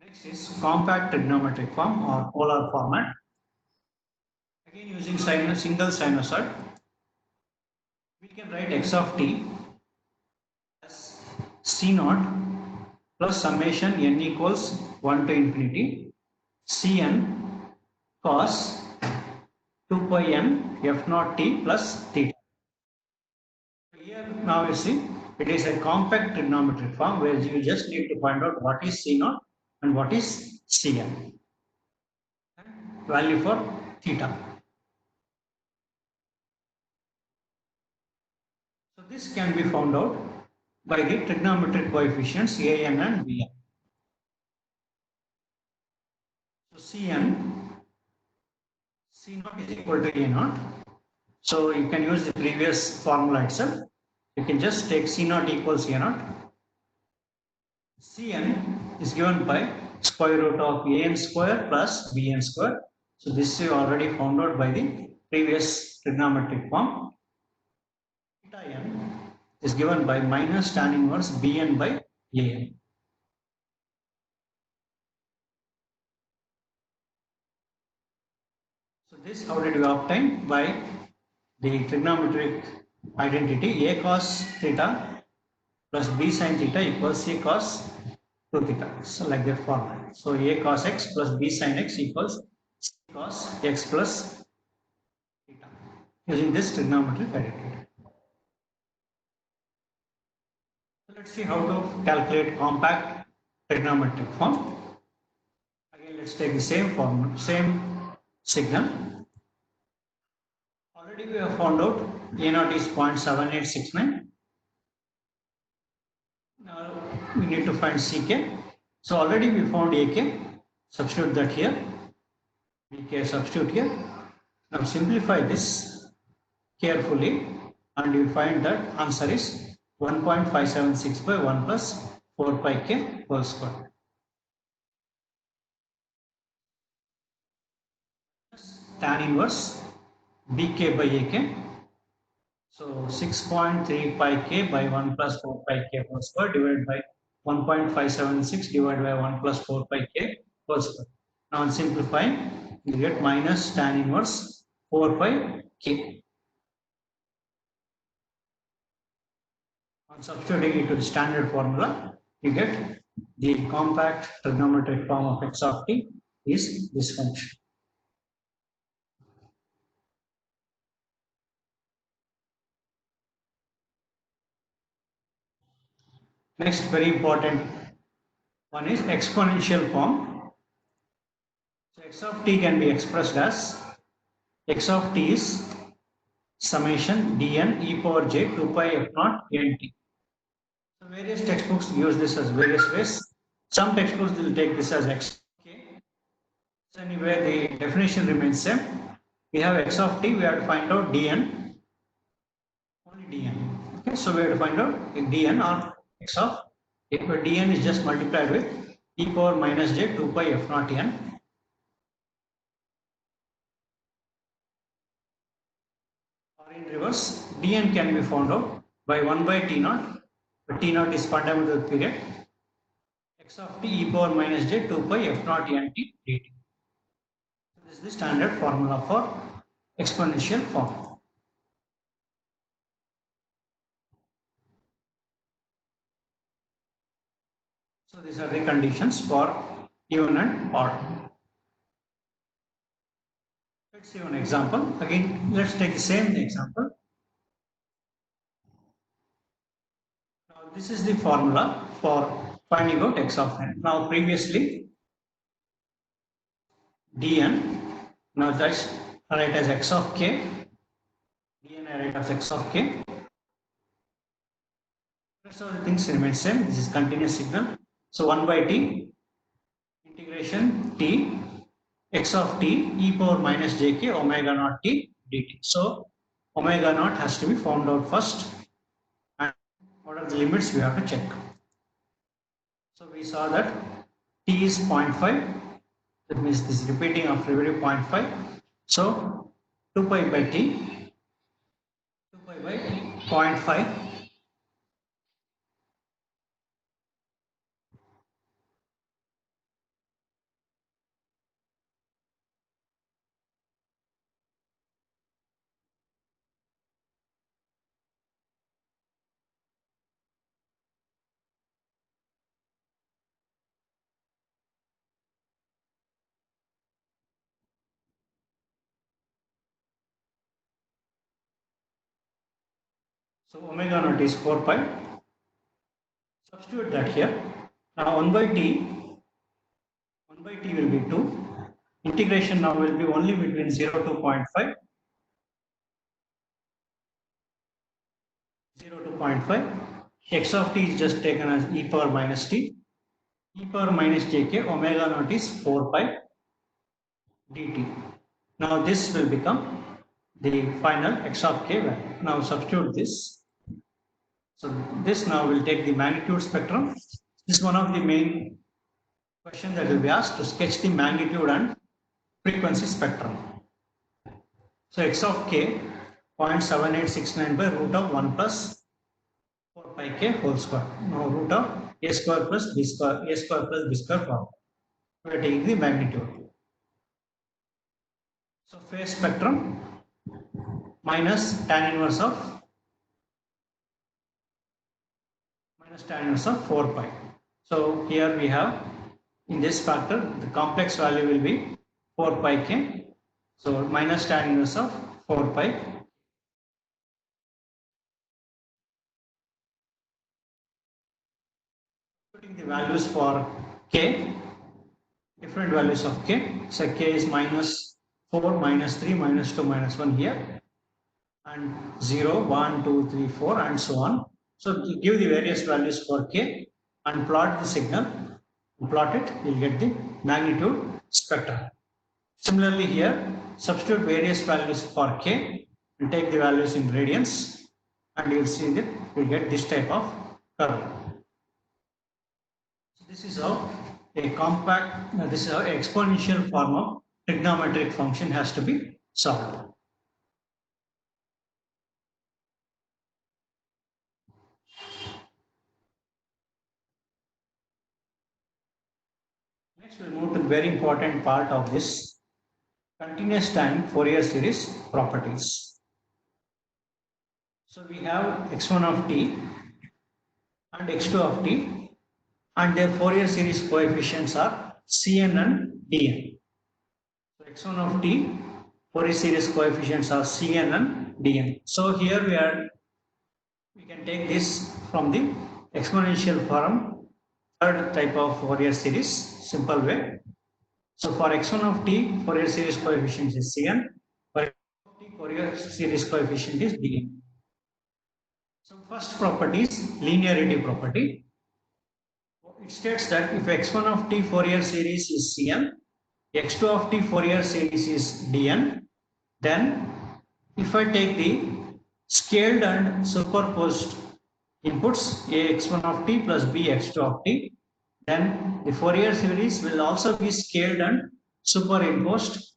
Next is compact trigonometric form or polar format. Again using single sinusoid. We can write x of t as c naught plus summation n equals 1 to infinity cn cos 2 pi n f naught t plus theta. Here now you see it is a compact trigonometric form where you just need to find out what is c naught and what is cn. Value for theta. So this can be found out by the trigonometric coefficients an and bn. So cn, c naught is equal to a naught. So you can use the previous formula itself. You can just take c naught equals a naught. Cn is given by square root of an square plus bn square. So this is already found out by the previous trigonometric form. Theta n is given by minus tan inverse bn by an. So this how did we obtain? By the trigonometric identity a cos theta plus b sin theta equals c cos 2 theta. So like that formula. So a cos x plus b sin x equals c cos x plus theta using this trigonometric identity. So let's see how to calculate compact trigonometric form. Again, let's take the same formula, same signal. Already we have found out a naught is 0.7869. Now we need to find ck. So already we found ak. Substitute that here. bk substitute here. Now simplify this carefully and you find that answer is 1.576 by 1 plus 4 pi k whole square. Tan inverse bk by ak. So 6.3 pi k by 1 plus 4 pi k whole square divided by 1.576 divided by 1 plus 4 pi k whole square. Now on simplifying, you get minus tan inverse 4 pi k. On substituting it to the standard formula, you get the compact trigonometric form of x of t is this function. Next very important one is exponential form. So x of t can be expressed as x of t is summation dn e power j 2 pi f naught nt. So various textbooks use this as various ways. Some textbooks will take this as x. Okay. So anyway, the definition remains same. We have x of t, we have to find out dn, only dn. Okay, so we have to find out if dn or x of if dn is just multiplied with e power minus j 2 pi f naught n. Or in reverse, dn can be found out by 1 by t naught. But t naught is fundamental period. X of t e power minus j 2 pi f naught n t dt. So this is the standard formula for exponential form. So these are the conditions for even and odd. Let's see one example. Again, let's take the same example. Now this is the formula for finding out x of n. Now previously dn, now that's write as x of k, dn I write as x of k. Rest of the things remain same. This is continuous signal. So 1 by t integration t x of t e power minus jk omega naught t dt. So omega naught has to be found out first, and what are the limits we have to check. So we saw that t is 0.5, that means this is repeating after every 0.5. So 2 pi by t, 2 pi by 0.5. So omega naught is 4 pi. Substitute that here. Now 1 by t will be 2. Integration now will be only between 0 to 0.5. 0 to 0.5. X of t is just taken as e power minus t. E power minus jk, omega naught is 4 pi dt. Now this will become the final x of k value. Now substitute this. So this now will take the magnitude spectrum. This is one of the main questions that will be asked to sketch the magnitude and frequency spectrum. So x of k 0.7869 by root of 1 plus 4 pi k whole square. Now root of a square plus b square, a square plus b square form. We are taking the magnitude. So phase spectrum minus tan inverse of 4 pi. So here we have in this factor the complex value will be 4 pi k. So minus tan inverse of 4 pi. Putting the values for k, different values of k. So k is minus 4, minus 3, minus 2, minus 1 here, and 0, 1, 2, 3, 4, and so on. So you give the various values for k and plot the signal. Plot it, you'll get the magnitude spectrum. Similarly here, substitute various values for k and take the values in radians, and you'll see that you'll get this type of curve. So this is how a compact, this is how an exponential form of trigonometric function has to be solved. Next, we'll move to the very important part of this continuous time Fourier series properties. So we have x1 of t and x2 of t, and their Fourier series coefficients are Cn and Dn. So x1 of t Fourier series coefficients are Cn and Dn. So here we can take this from the exponential form, third type of Fourier series, simple way. So for x1 of t, Fourier series coefficient is Cn. For x2 of t, Fourier series coefficient is Dn. So first property is linearity property. It states that if x1 of t Fourier series is Cn, x2 of t Fourier series is Dn, then if I take the scaled and superposed inputs ax1 of t plus bx2 of t, then the Fourier series will also be scaled and superimposed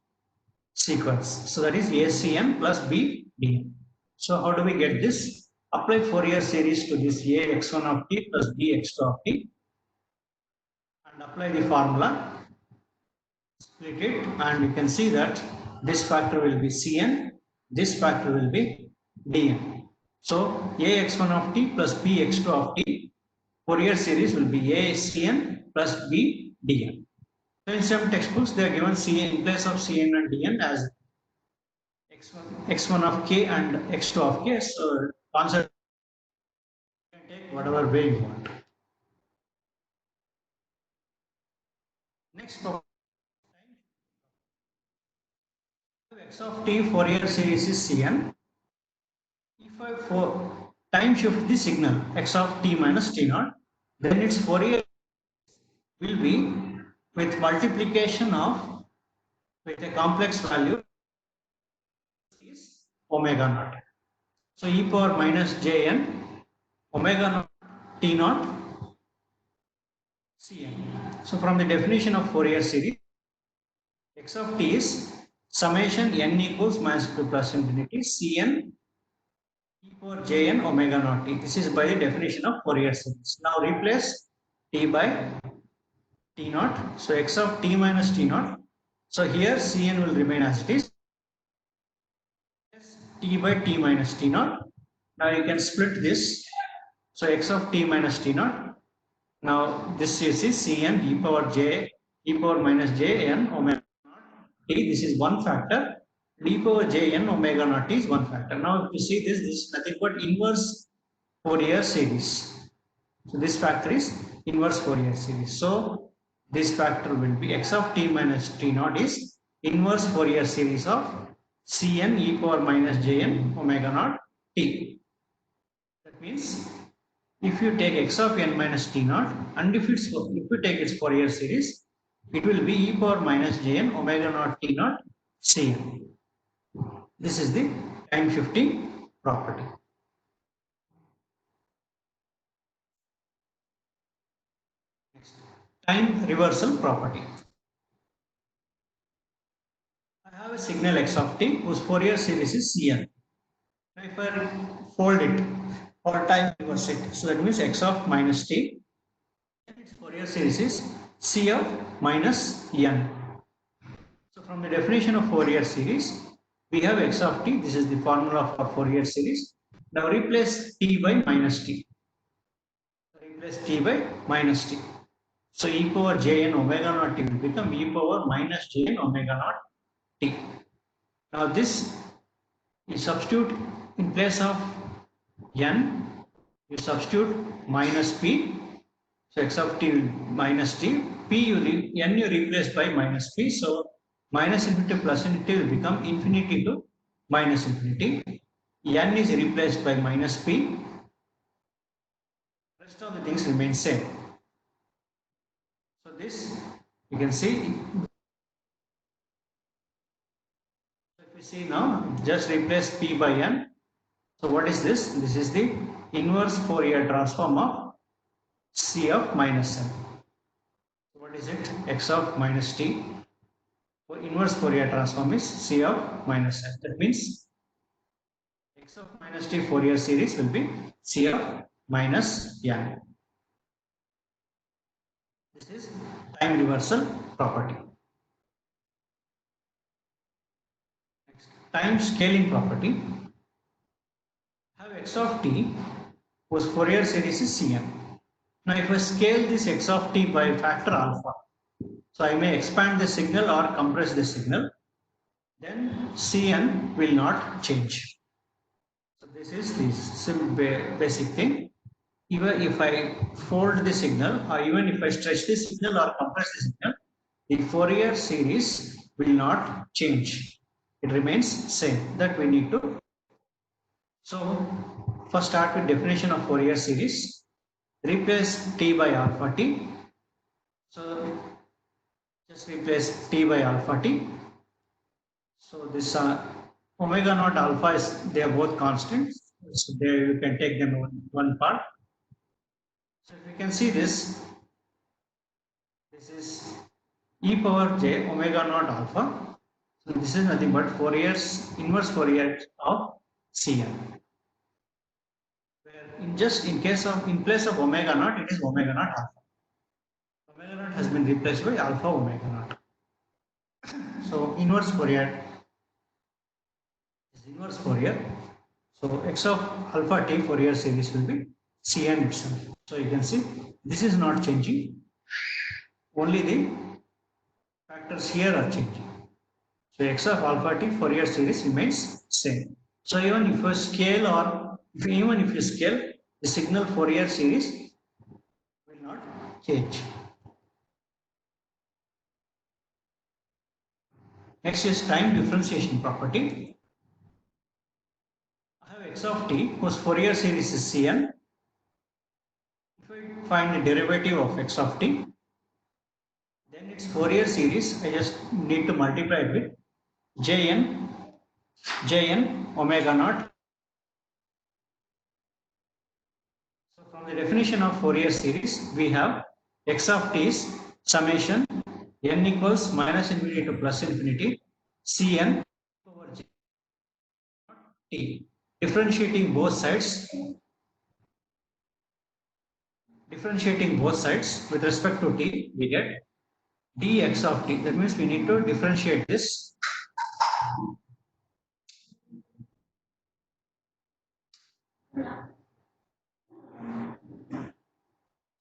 sequence. So that is ACn plus bdn. So how do we get this? Apply Fourier series to this ax1 of t plus bx2 of t and apply the formula, split it, and you can see that this factor will be Cn, this factor will be Dn. So ax1 of t plus bx2 of t Fourier series will be Acn plus bdn. So in some textbooks they are given Cn in place of Cn and Dn as x1 of k and x2 of k. So answer you can take whatever way you want. Next problem. X of t Fourier series is Cn. If I time shift the signal x of t minus t naught, then its Fourier will be with multiplication of with a complex value is omega naught. So e power minus jn omega naught t naught Cn. So from the definition of Fourier series, x of t is summation n equals minus 2 plus infinity Cn e power jn omega naught t. This is by the definition of Fourier series. Now replace t by t naught. So x of t minus t naught. So here Cn will remain as it is. T by t minus t naught. Now you can split this. So x of t minus t naught. Now this is Cn e power minus j n omega naught t. This is one factor. e power jn omega naught is one factor. Now if you see this is nothing but inverse Fourier series. So this factor is inverse Fourier series. So this factor will be x of t minus t naught is inverse Fourier series of Cn e power minus jn omega naught t. That means if you take x of n minus t naught and if you take its Fourier series, it will be e power minus jn omega naught t naught Cn. This is the time shifting property. Next, time reversal property. I have a signal x of t whose Fourier series is Cn. Now if I fold it or time reverse it, so that means x of minus t, and its Fourier series is C of minus n. So from the definition of Fourier series, we have x of t, this is the formula for Fourier series. Now replace t by minus t. Replace t by minus t. So e power jn omega naught t will become e power minus jn omega naught t. Now this you substitute in place of n, you substitute minus p. So x of t minus t, p n you replace by minus p. So minus infinity plus infinity will become infinity to minus infinity. N is replaced by minus p. Rest of the things remain same. So this you can see. If we see now, just replace p by n. So what is this? This is the inverse Fourier transform of C of minus n. What is it? X of minus t. For inverse Fourier transform is C of minus n. That means x of minus t Fourier series will be C of minus n. This is time reversal property. Next, time scaling property. Have x of t whose Fourier series is Cn. Now if I scale this x of t by factor alpha, so I may expand the signal or compress the signal, then Cn will not change. So this is the basic thing. Even if I fold the signal or even if I stretch the signal or compress the signal, the Fourier series will not change. It remains same. That we need to. So first start with definition of Fourier series. Replace t by alpha t. So just replace t by alpha t. So this omega naught alpha is, they are both constants. So there you can take them one part. So if you can see this, this is e power j omega naught alpha. So this is nothing but Fourier's inverse Fourier of Cn. Where in place of omega naught, it is omega naught alpha. Omega naught has been replaced by alpha omega naught. So inverse Fourier is inverse Fourier. So x of alpha t Fourier series will be Cn itself. So you can see this is not changing. Only the factors here are changing. So x of alpha t Fourier series remains same. So even if you scale or even if you scale, the signal Fourier series will not change. Next is time differentiation property. I have x of t whose Fourier series is Cn. If I find the derivative of x of t, then its Fourier series I just need to multiply it with jn omega naught. So from the definition of Fourier series, we have x of t is summation n equals minus infinity to plus infinity Cn over j t. Differentiating both sides with respect to t, we get dx of t. That means we need to differentiate this.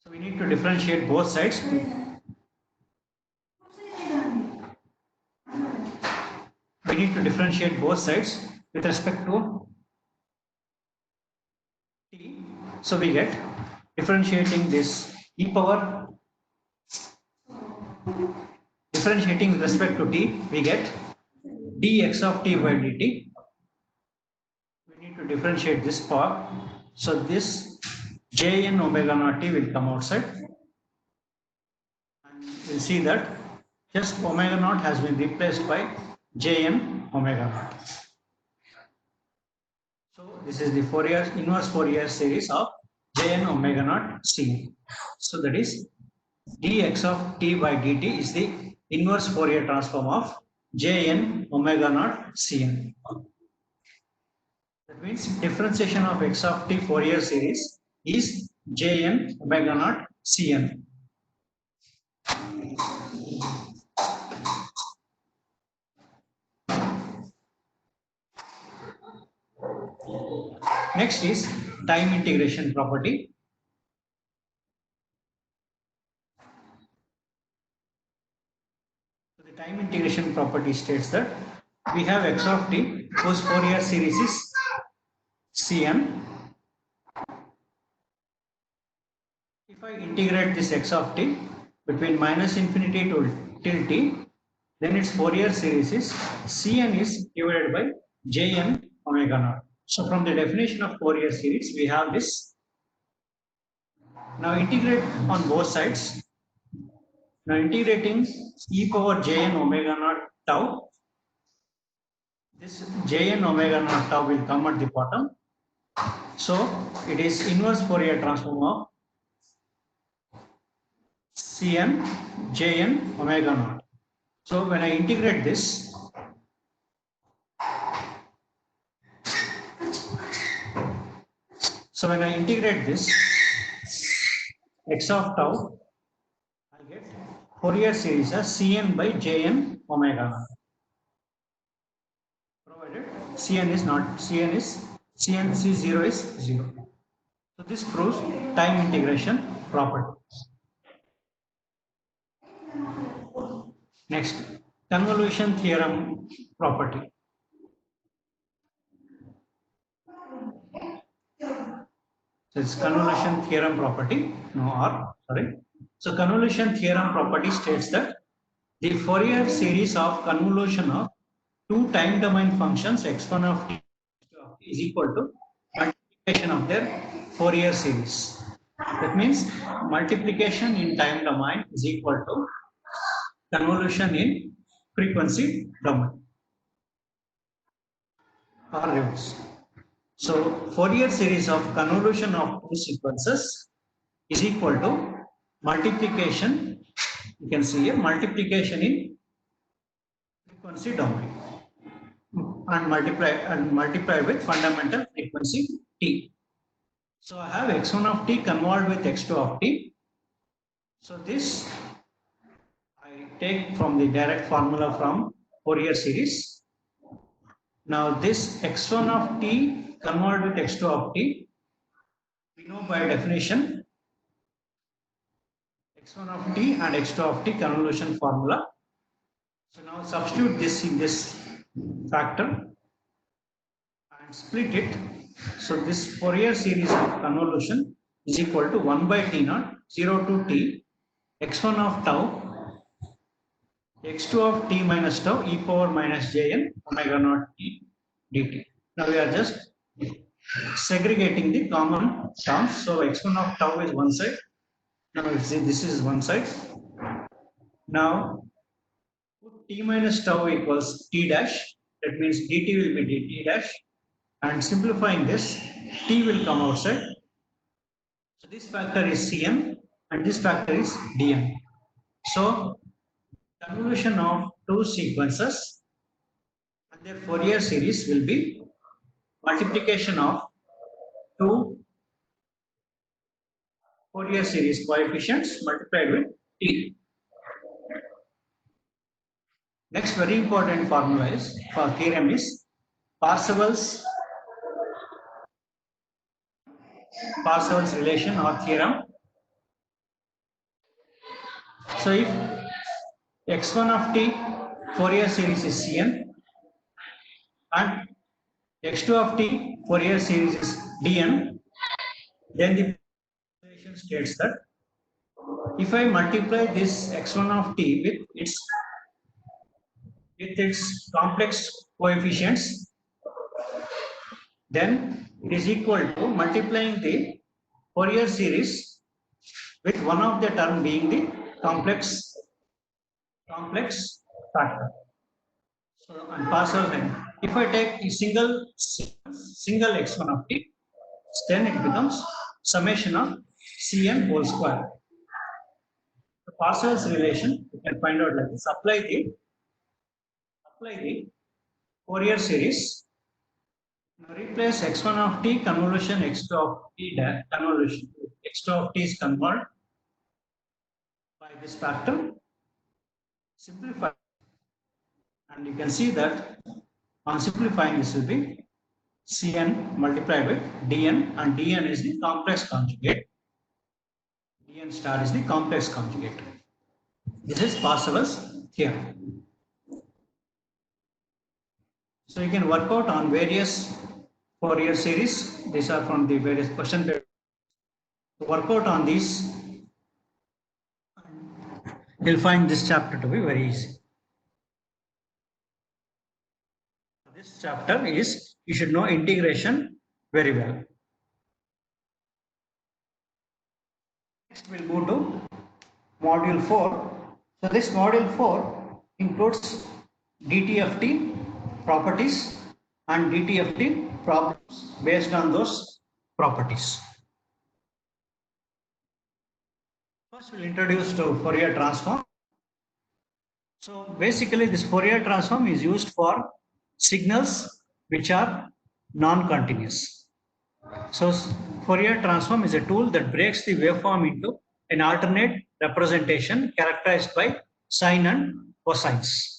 So we need to differentiate both sides. we need to differentiate both sides with respect to t. So we get differentiating this e power, differentiating with respect to t, we get dx of t by dt. We need to differentiate this part. So this jn omega naught t will come outside. And we'll see that just omega naught has been replaced by jn omega naught. So this is the inverse Fourier series of jn omega naught c. So that is dx of t by dt is the inverse Fourier transform of jn omega naught cn. That means differentiation of x of t Fourier series is jn omega naught cn. Next is time integration property. So the time integration property states that we have x of t whose Fourier series is cn. If I integrate this x of t between minus infinity to till t, then its Fourier series is cn is divided by jn omega naught. So from the definition of Fourier series, we have this. Now integrate on both sides. Now integrating e power jn omega naught tau. This jn omega naught tau will come at the bottom. So it is inverse Fourier transform of cn jn omega naught. So when I integrate this, x of tau, I get Fourier series as cn by jn omega naught. Provided cn is c0 is 0. So this proves time integration property. Next, convolution theorem property. So it's convolution theorem property. So convolution theorem property states that the Fourier series of convolution of two time domain functions x1 of t is equal to multiplication of their Fourier series. That means multiplication in time domain is equal to convolution in frequency domain or reverse. So Fourier series of convolution of two sequences is equal to multiplication. You can see here multiplication in frequency domain and multiply with fundamental frequency t. So I have x1 of t convolved with x2 of t. So this I take from the direct formula from Fourier series. Now this x1 of t convolved with x2 of t, we know by definition x1 of t and x2 of t convolution formula. So now substitute this in this factor and split it. So this Fourier series of convolution is equal to 1 by t naught 0 to t x1 of tau x2 of t minus tau e power minus jn omega naught t dt. Now we are just segregating the common terms. So x1 of tau is one side. Now this is one side. Now t minus tau equals t dash. That means dt will be dt dash. And simplifying this, t will come outside. So this factor is cn and this factor is dn. So convolution of two sequences and their Fourier series will be multiplication of two Fourier series coefficients multiplied with t. Next very important formula is for theorem is Parseval's relation or theorem. So if x1 of t Fourier series is cn and x2 of t Fourier series is dn, then the equation states that if I multiply this x1 of t with its complex coefficients, then it is equal to multiplying the Fourier series with one of the term being the complex factor. So on partial line, if I take a single x1 of t, then it becomes summation of cn whole square. The Parseval's relation you can find out like this. Apply the Fourier series. Now replace x1 of t convolution x2 of t dash convolution. x2 of t is converted by this factor. Simplify, and you can see that on simplifying this will be cn multiplied with dn, and dn is the complex conjugate. dn star is the complex conjugate. This is Parseval's theorem. So you can work out on various Fourier series. These are from the various question papers. Work out on these. You'll find this chapter to be very easy. This chapter is, you should know integration very well. Next we'll move to module 4. So this module 4 includes DTFT properties and DTFT problems based on those properties. First we'll introduce to Fourier transform. So basically this Fourier transform is used for signals which are non-continuous. So Fourier transform is a tool that breaks the waveform into an alternate representation characterized by sine and cosines.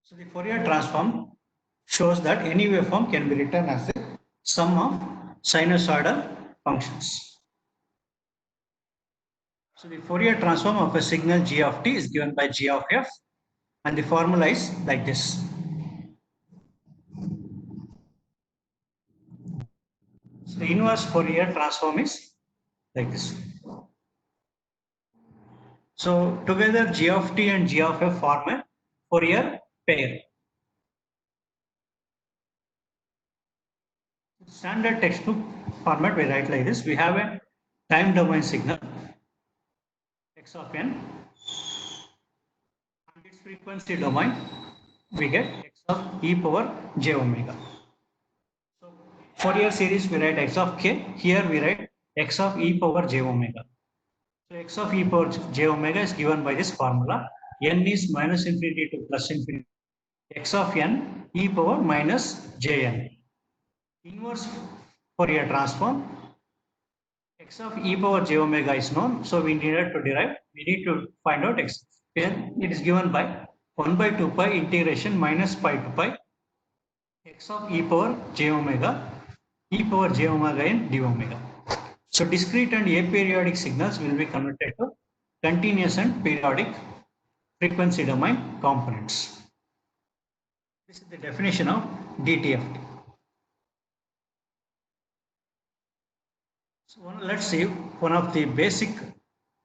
So the Fourier transform shows that any waveform can be written as the sum of sinusoidal functions. So the Fourier transform of a signal g of t is given by g of f, and the formula is like this. So the inverse Fourier transform is like this. So together g of t and g of f form a Fourier pair. Standard textbook format we write like this. We have a time domain signal x of n, and its frequency domain we get x of e power j omega. So Fourier series we write x of k, here we write x of e power j omega. So x of e power j omega is given by this formula. N is minus infinity to plus infinity. X of n e power minus jn. Inverse Fourier transform, x of e power j omega is known, so we need to find out x. Then it is given by 1 by 2 pi integration minus pi to pi x of e power j omega n d omega. So discrete and aperiodic signals will be converted to continuous and periodic frequency domain components. This is the definition of DTFT. So let's see one of the basic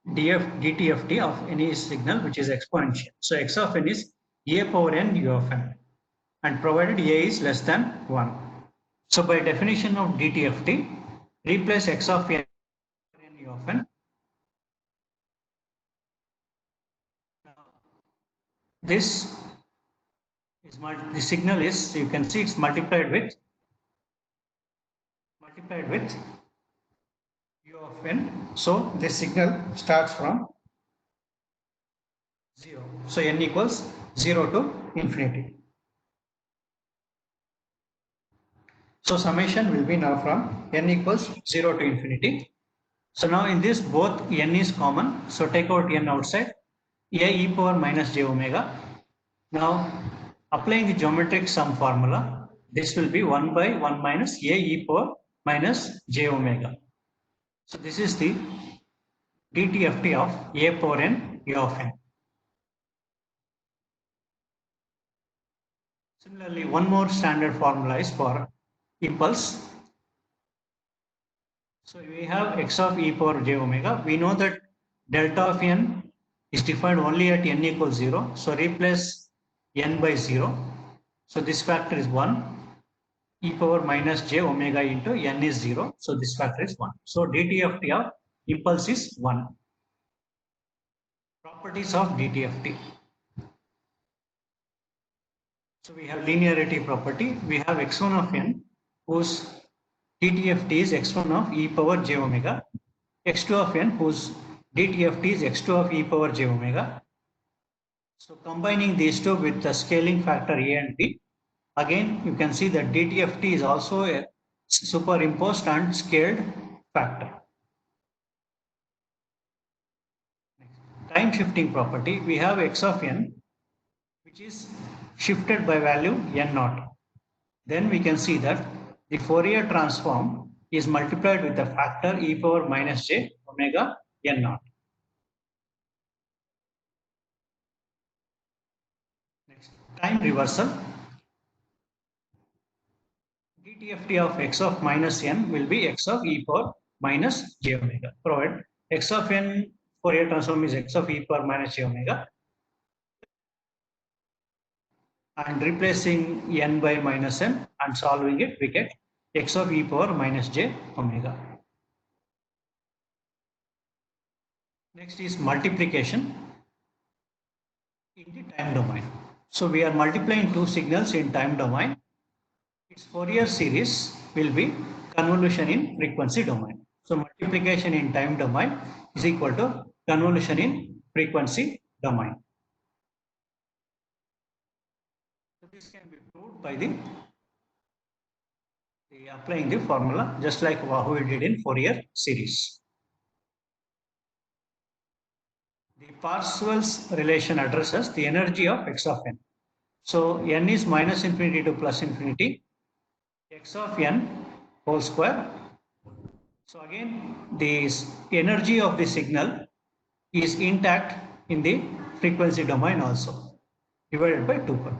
DTFT of any signal which is exponential. So x of n is a power n u of n, and provided a is less than 1. So by definition of DTFT, replace x of n u of n. This is the signal is, you can see it's multiplied with u of n. So this signal starts from 0. So n equals 0 to infinity. So summation will be now from n equals 0 to infinity. So now in this both n is common. So take out n outside. A e power minus j omega. Now applying the geometric sum formula, this will be 1 by 1 minus a e power minus j omega. So this is the dtft of a power n a of n. Similarly, one more standard formula is for impulse. So we have x of e power j omega. We know that delta of n is defined only at n equals 0. So replace n by 0. So this factor is 1. E power minus j omega into n is 0. So this factor is 1. So dtft of impulse is 1. Properties of dtft. So we have linearity property. We have x1 of n whose dtft is x1 of e power j omega. x2 of n whose dtft is x2 of e power j omega. So combining these two with the scaling factor a and b, again you can see that dtft is also a superimposed and scaled factor. Time shifting property, we have x of n which is shifted by value n naught. Then we can see that the Fourier transform is multiplied with the factor e power minus j omega n naught. Next, time reversal. dtft of x of minus n will be x of e power minus j omega. Provided x of n Fourier transform is x of e power minus j omega. And replacing n by minus n and solving it, we get x of e power minus j omega. Next is multiplication in the time domain. So we are multiplying two signals in time domain. Its Fourier series will be convolution in frequency domain. So multiplication in time domain is equal to convolution in frequency domain. So this can be proved by the applying the formula just like what we did in Fourier series. The Parseval's relation addresses the energy of x of n. So n is minus infinity to plus infinity, x of n whole square. So again, the energy of the signal is intact in the frequency domain also, divided by 2 pi.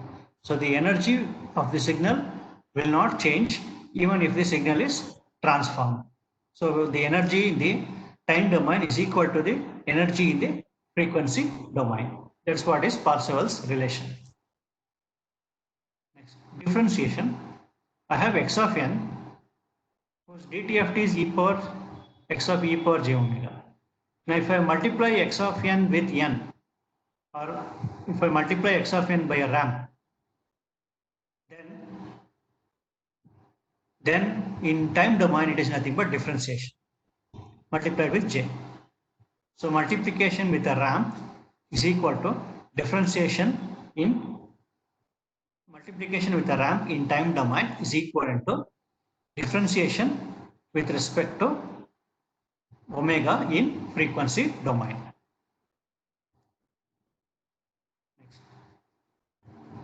So the energy of the signal will not change even if the signal is transformed. So the energy in the time domain is equal to the energy in the frequency domain. That's what is Parseval's relation. Next, differentiation. I have x of n whose dtft is e power x of e power j omega. Now if I multiply x of n with n, or if I multiply x of n by a ramp, then in time domain it is nothing but differentiation multiplied with j. So multiplication with a ramp is equal to differentiation in multiplication with a ramp in time domain is equivalent to differentiation with respect to omega in frequency domain. Next.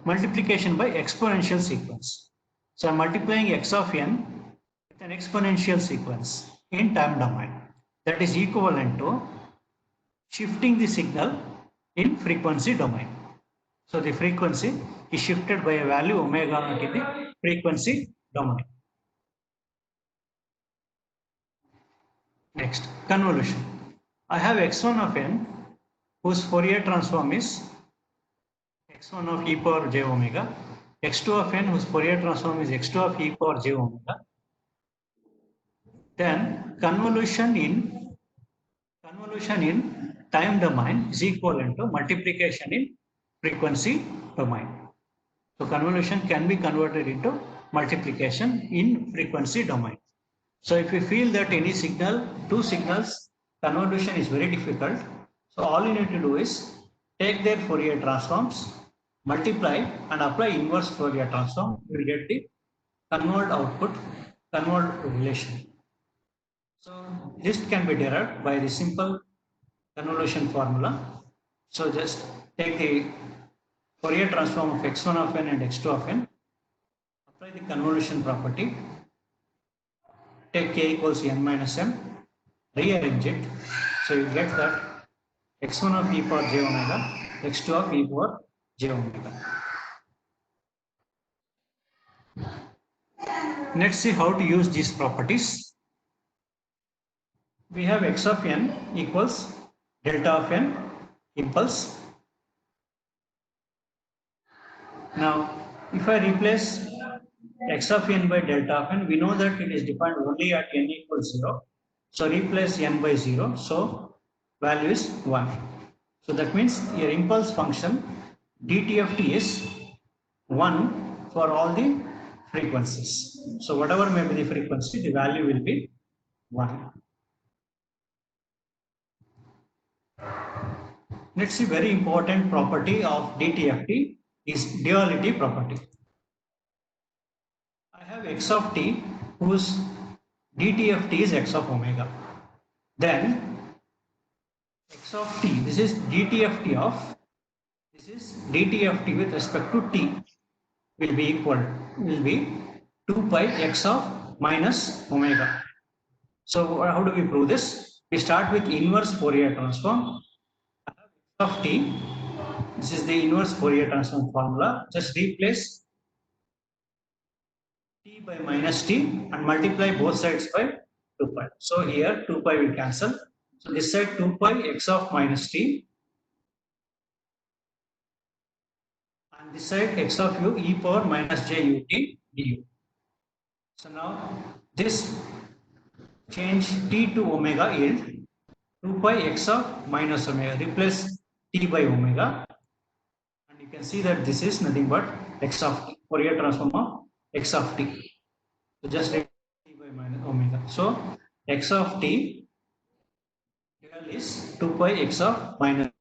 Multiplication by exponential sequence. So I'm multiplying x of n with an exponential sequence in time domain. That is equivalent to shifting the signal in frequency domain. So the frequency is shifted by a value omega naught in the frequency domain. Next, convolution. I have x1 of n whose Fourier transform is x1 of e power j omega, x2 of n whose Fourier transform is x2 of e power j omega. Then convolution in time domain is equivalent to multiplication in frequency domain. So convolution can be converted into multiplication in frequency domain. So if you feel that any signal, two signals convolution is very difficult, so all you need to do is take their Fourier transforms, multiply and apply inverse Fourier transform, you will get the convolved output, convolved relation. So this can be derived by the simple convolution formula. So just take the Fourier transform of x1 of n and x2 of n, apply the convolution property, take k equals n minus m, rearrange it. So you get that x1 of e power j omega, x2 of e power j omega. Let's see how to use these properties. We have x of n equals delta of n impulse. Now, if I replace x of n by delta of n, we know that it is defined only at n equals 0. So replace n by 0. So value is 1. So that means your impulse function dt of t is 1 for all the frequencies. So whatever may be the frequency, the value will be 1. Let's see, very important property of dt of t is duality property. I have x of t whose dt of t is x of omega. Then x of t, this is dt of t of, this is dt of t with respect to t will be 2 pi x of minus omega. So how do we prove this? We start with inverse Fourier transform of t. This is the inverse Fourier transform formula. Just replace t by minus t and multiply both sides by 2 pi. So here 2 pi will cancel. So this side 2 pi x of minus t and this side x of u e power minus j ut du. So now this change t to omega yield 2 pi x of minus omega. Replace t by omega and you can see that this is nothing but x of t, Fourier transform of x of t. So just write t by minus omega. So x of t dual is 2 pi x of minus.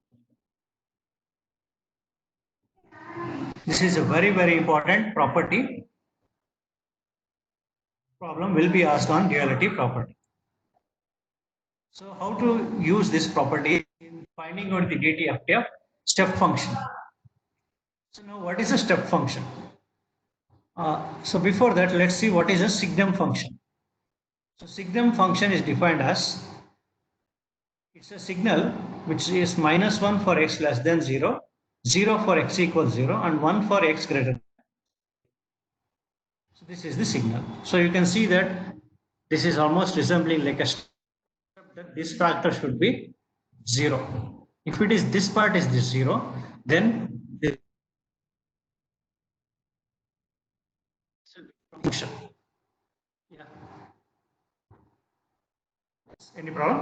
This is a very important property. Problem will be asked on duality property. So how to use this property in finding out the dt of t of step function. So now what is a step function? So before that, let's see what is a signum function. So signum function is defined as, it's a signal which is -1 for x less than 0, 0 for x equals 0 and 1 for x greater than. So this is the signal. So you can see that this is almost resembling like a step, that this factor should be 0. If it is this part is this 0, then the function. Yeah. Any problem?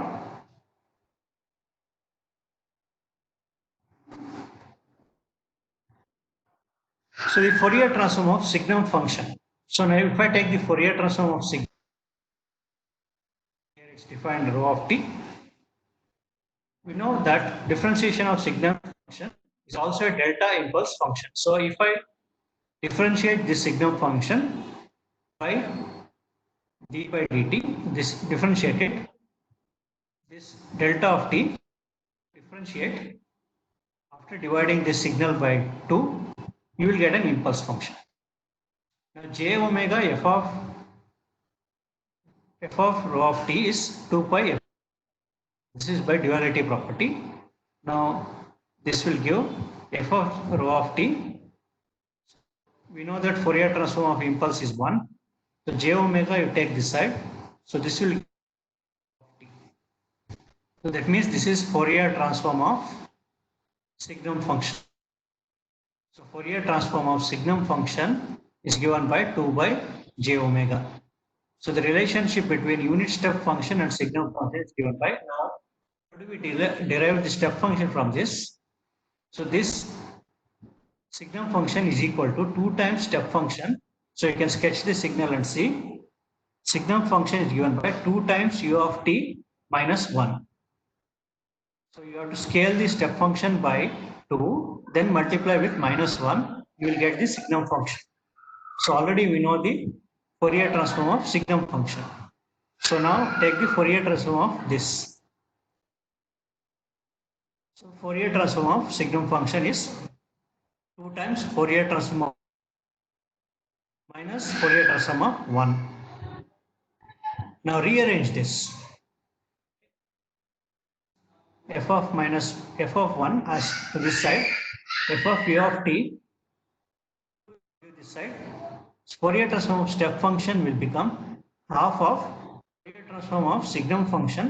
So the Fourier transform of signum function. So now if I take the Fourier transform of signum, here it's defined rho of t. We know that differentiation of signum function is also a delta impulse function. So if I differentiate this signum function by d by dt, this differentiated, this delta of t differentiate, after dividing this signal by 2, you will get an impulse function. Now j omega f of rho of t is 2 pi f. This is by duality property. Now this will give f of rho of t. We know that Fourier transform of impulse is 1. So j omega you take this side. So this will give t. So that means this is Fourier transform of signum function. So Fourier transform of signum function is given by 2 by j omega. So the relationship between unit step function and signum function is given by. Now how do we derive the step function from this? So this signum function is equal to 2 times step function. So you can sketch the signal and see. signum function is given by 2 times u of t minus 1. So you have to scale the step function by 2, then multiply with minus 1, you will get the signum function. So already we know the Fourier transform of signum function. So now take the Fourier transform of this. So Fourier transform of signum function is 2 times Fourier transform of minus Fourier transform of 1. Now rearrange this. F of minus f of 1 as to this side, f of u of t to this side. Fourier transform of step function will become half of Fourier transform of signum function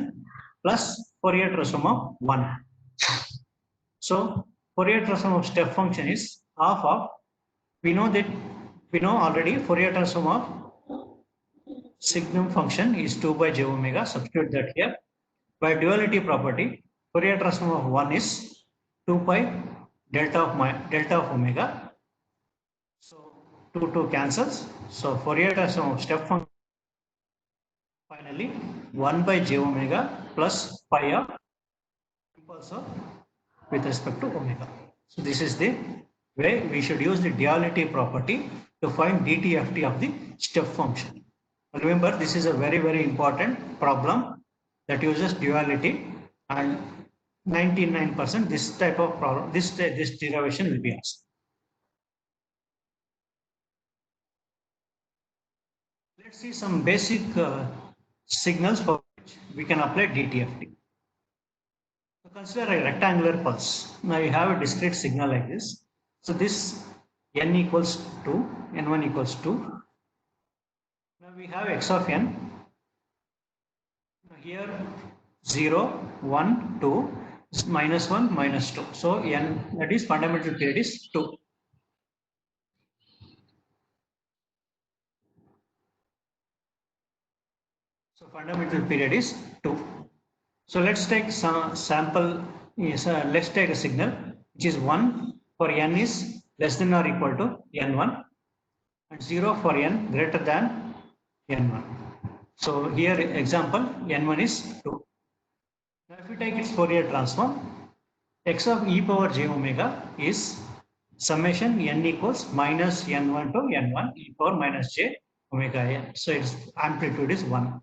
plus Fourier transform of 1. So Fourier transform of step function is half of, we know already Fourier transform of signum function is 2 by j omega, substitute that here. By duality property, Fourier transform of 1 is 2 pi delta of omega. So 2 cancels. So Fourier transform of step function finally 1 by j omega plus pi of impulse of with respect to omega. So this is the way we should use the duality property to find dtft of the step function. Remember, this is a very important problem that uses duality, and 99% this type of problem, this derivation will be asked. Let's see some basic signals for which we can apply DTFT. So consider a rectangular pulse. Now you have a discrete signal like this. So this n equals 2, n1 equals 2. Now we have x of n. Now here 0, 1, 2, minus 1, minus 2. So n, that is fundamental period is 2. So fundamental period is 2. So let's take some sample. Yes, let's take a signal which is 1 for n is less than or equal to n1 and 0 for n greater than n1. So here example n1 is 2. Now if we take its Fourier transform, x of e power j omega is summation n equals minus n1 to n1 e power minus j omega n. So its amplitude is 1.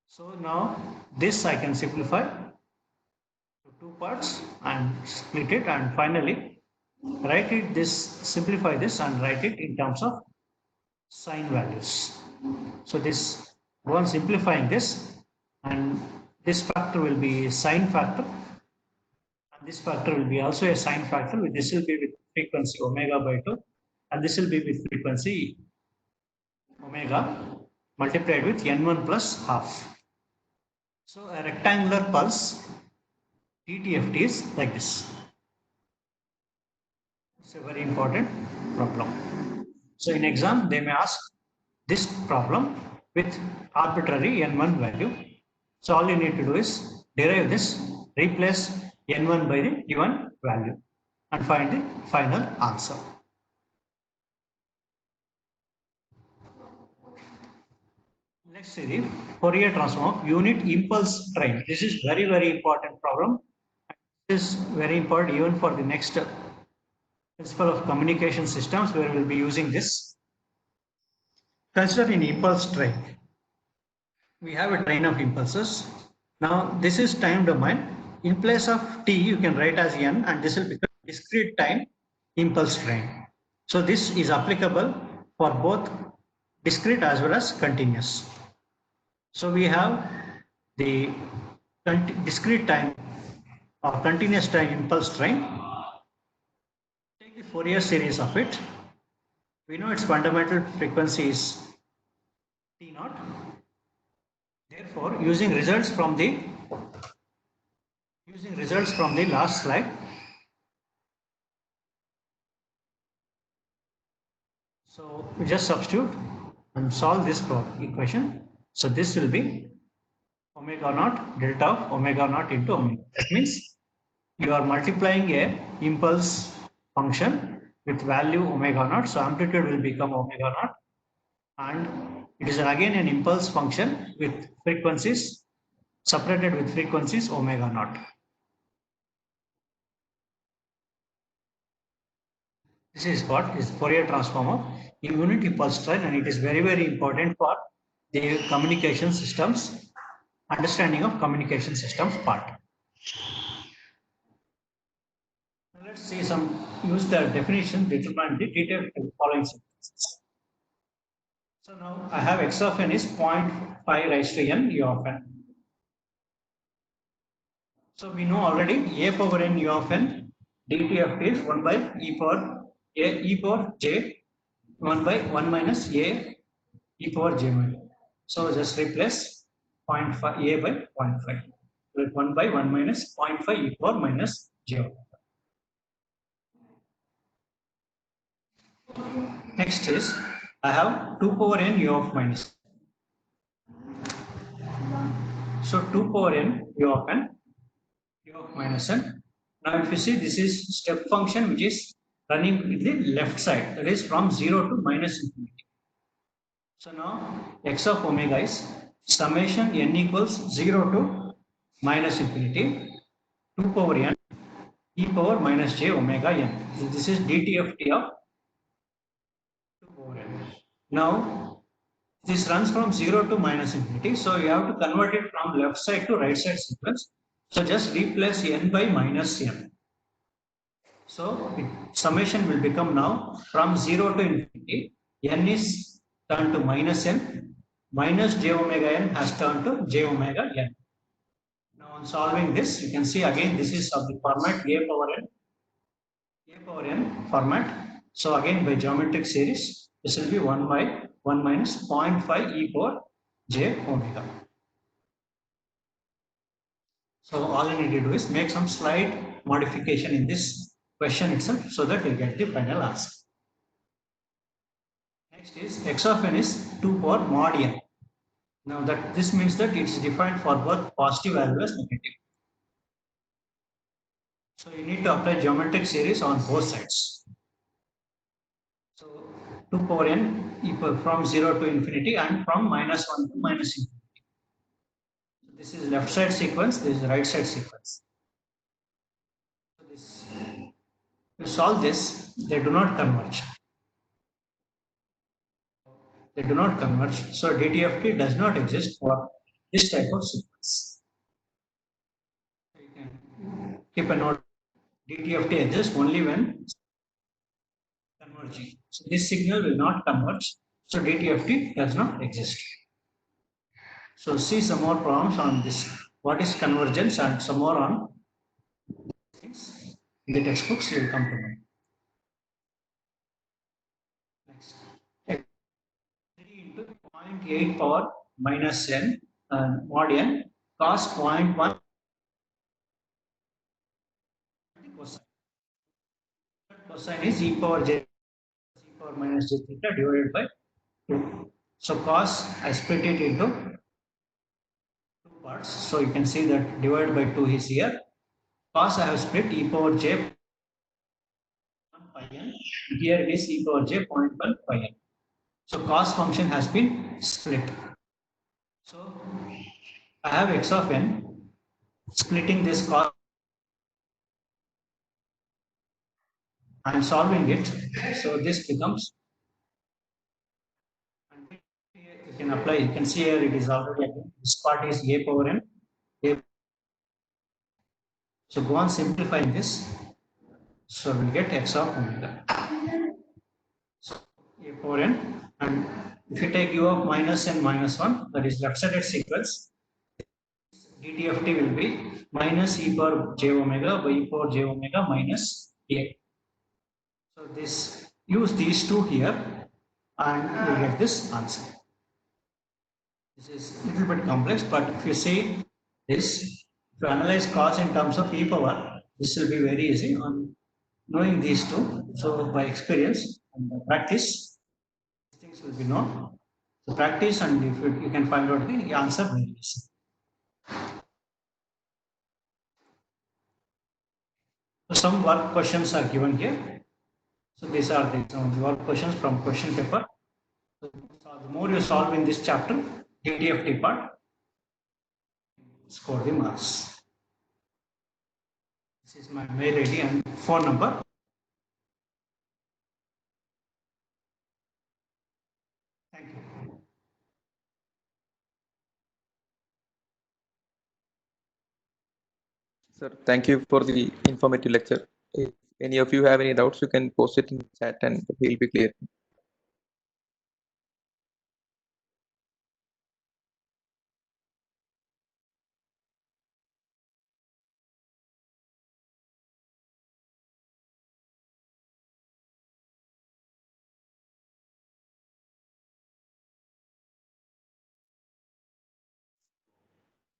So now this I can simplify to 2 parts and split it, and finally write it this, simplify this and write it in terms of sign values. So this one simplifying this, and this factor will be sign factor, and this factor will be also a sign factor. This will be with frequency omega by 2, and this will be with frequency omega multiplied with n1 plus half. So a rectangular pulse DTFT is like this. It's a very important problem. So in exam, they may ask this problem with arbitrary n1 value. So all you need to do is derive this, replace n1 by the given value, and find the final answer. Let's see the Fourier transform of unit impulse train. This is very important problem. This is very important even for the next principle of communication systems, where we will be using this. Consider an impulse train. We have a train of impulses. Now this is time domain. In place of t, you can write as n, and this will become discrete time impulse train. So this is applicable for both discrete as well as continuous. So we have the discrete time or continuous time impulse train. Take the Fourier series of it. We know its fundamental frequency is T naught. Therefore, using results from the last slide, so we just substitute and solve this equation. So this will be omega naught delta of omega naught into omega. That means you are multiplying a impulse function with value omega naught. So amplitude will become omega naught, and its It is again an impulse function with frequencies separated with frequencies omega naught. This is what is Fourier transform of unit impulse train, and it is very, very important for the communication systems, understanding of communication systems part. Let's see use the definition determine the detailed following sentences. So now I have x of n is 0.5 raised to n u of n. So we know already a power n u of n dt of t is 1 by e power j 1 by 1 minus a e power j minus. So just replace 0.5 a by 0.5. 1 by 1 minus 0.5 e power minus j. Next is I have 2 power n u of minus. So 2 power n u of n u of minus n. Now if you see, this is step function which is running in the left side, that is from 0 to minus infinity. So now x of omega is summation n equals 0 to minus infinity 2 power n e power minus j omega n. This is dt of t of 2 power n. Now this runs from 0 to minus infinity, so you have to convert it from left side to right side sequence. So just replace n by minus n. So summation will become now from 0 to infinity, n is turned to minus n, minus j omega n has turned to j omega n. Now on solving this, you can see again this is of the format a power n format. So again by geometric series, this will be 1 by 1 minus 0.5 e power j omega. So all I need to do is make some slight modification in this question itself so that we get the final answer. Next is x of n is 2 power mod n. Now that this means that it's defined for both positive as well as negative. So you need to apply geometric series on both sides. So 2 power n equal from 0 to infinity and from minus 1 to minus infinity. This is left side sequence, this is right side sequence. So to solve this, they do not converge. They do not converge. So dt of t does not exist for this type of sequence. So you can keep a note. dt of t exists only when converging. So this signal will not converge. So dt of t does not exist. So see some more problems on this. What is convergence and some more on things in the textbooks you will come to know. Next. 3 into 0.8 power minus n mod n cos 0.1 cosine. Cosine is e power j minus j theta divided by 2. So cos, I split it into 2 parts. So you can see that divided by 2 is here. Cos I have split e power j pi n. Here it is e power j 0.1 pi n. So cos function has been split. So I have x of n splitting this cos. I am solving it. So this becomes. You can apply. You can see here it is already. This part is a power n. So go on simplifying this. So we'll get x of omega. So a power n, and if you take u of minus n minus 1, that is left sided sequence, dt of t will be minus e power j omega by e power j omega minus a. So this use these two here and we'll get this answer. This is a little bit complex, but if you see this, if you analyze cos in terms of e power, this will be very easy on knowing these two. So by experience and practice, things will be known. So practice, and if you can find out the answer very easy. So some work questions are given here. So these are the some work questions from question paper. So the more you solve in this chapter, DTFT part, score the marks. This is my mail ID and phone number. Thank you. Sir, thank you for the informative lecture. If any of you have any doubts, you can post it in the chat and he'll be clear.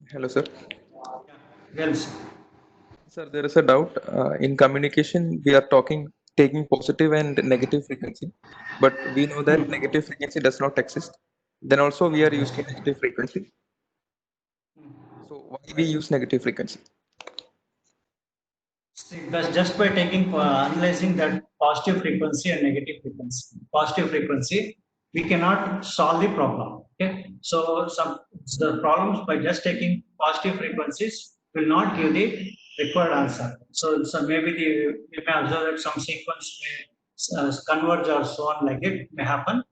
Hello, sir. Well, sir. Sir, there is a doubt. In communication, we are taking positive and negative frequency, but we know that negative frequency does not exist. Then also we are using negative frequency. So why we use negative frequency? That's just by taking analyzing that positive frequency and negative frequency. Positive frequency, we cannot solve the problem. Okay, so the problems by just taking positive frequencies will not give the required answer. So maybe we may observe that some sequence may converge or so on like it may happen.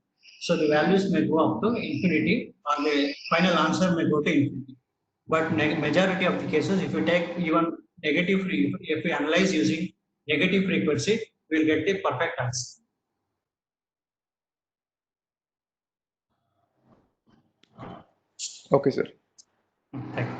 So the values may go up to infinity, or the final answer may go to infinity. But majority of the cases, if you take even negative, if we analyze using negative frequency, we'll get the perfect answer. Okay, sir. Thank you.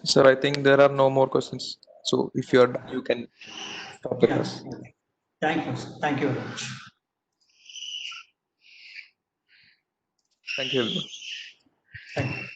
Sir, I think there are no more questions. So if you are done, you can stop the Yeah. class. Thank you. Thank you very much. Thank you, everyone. Thank you.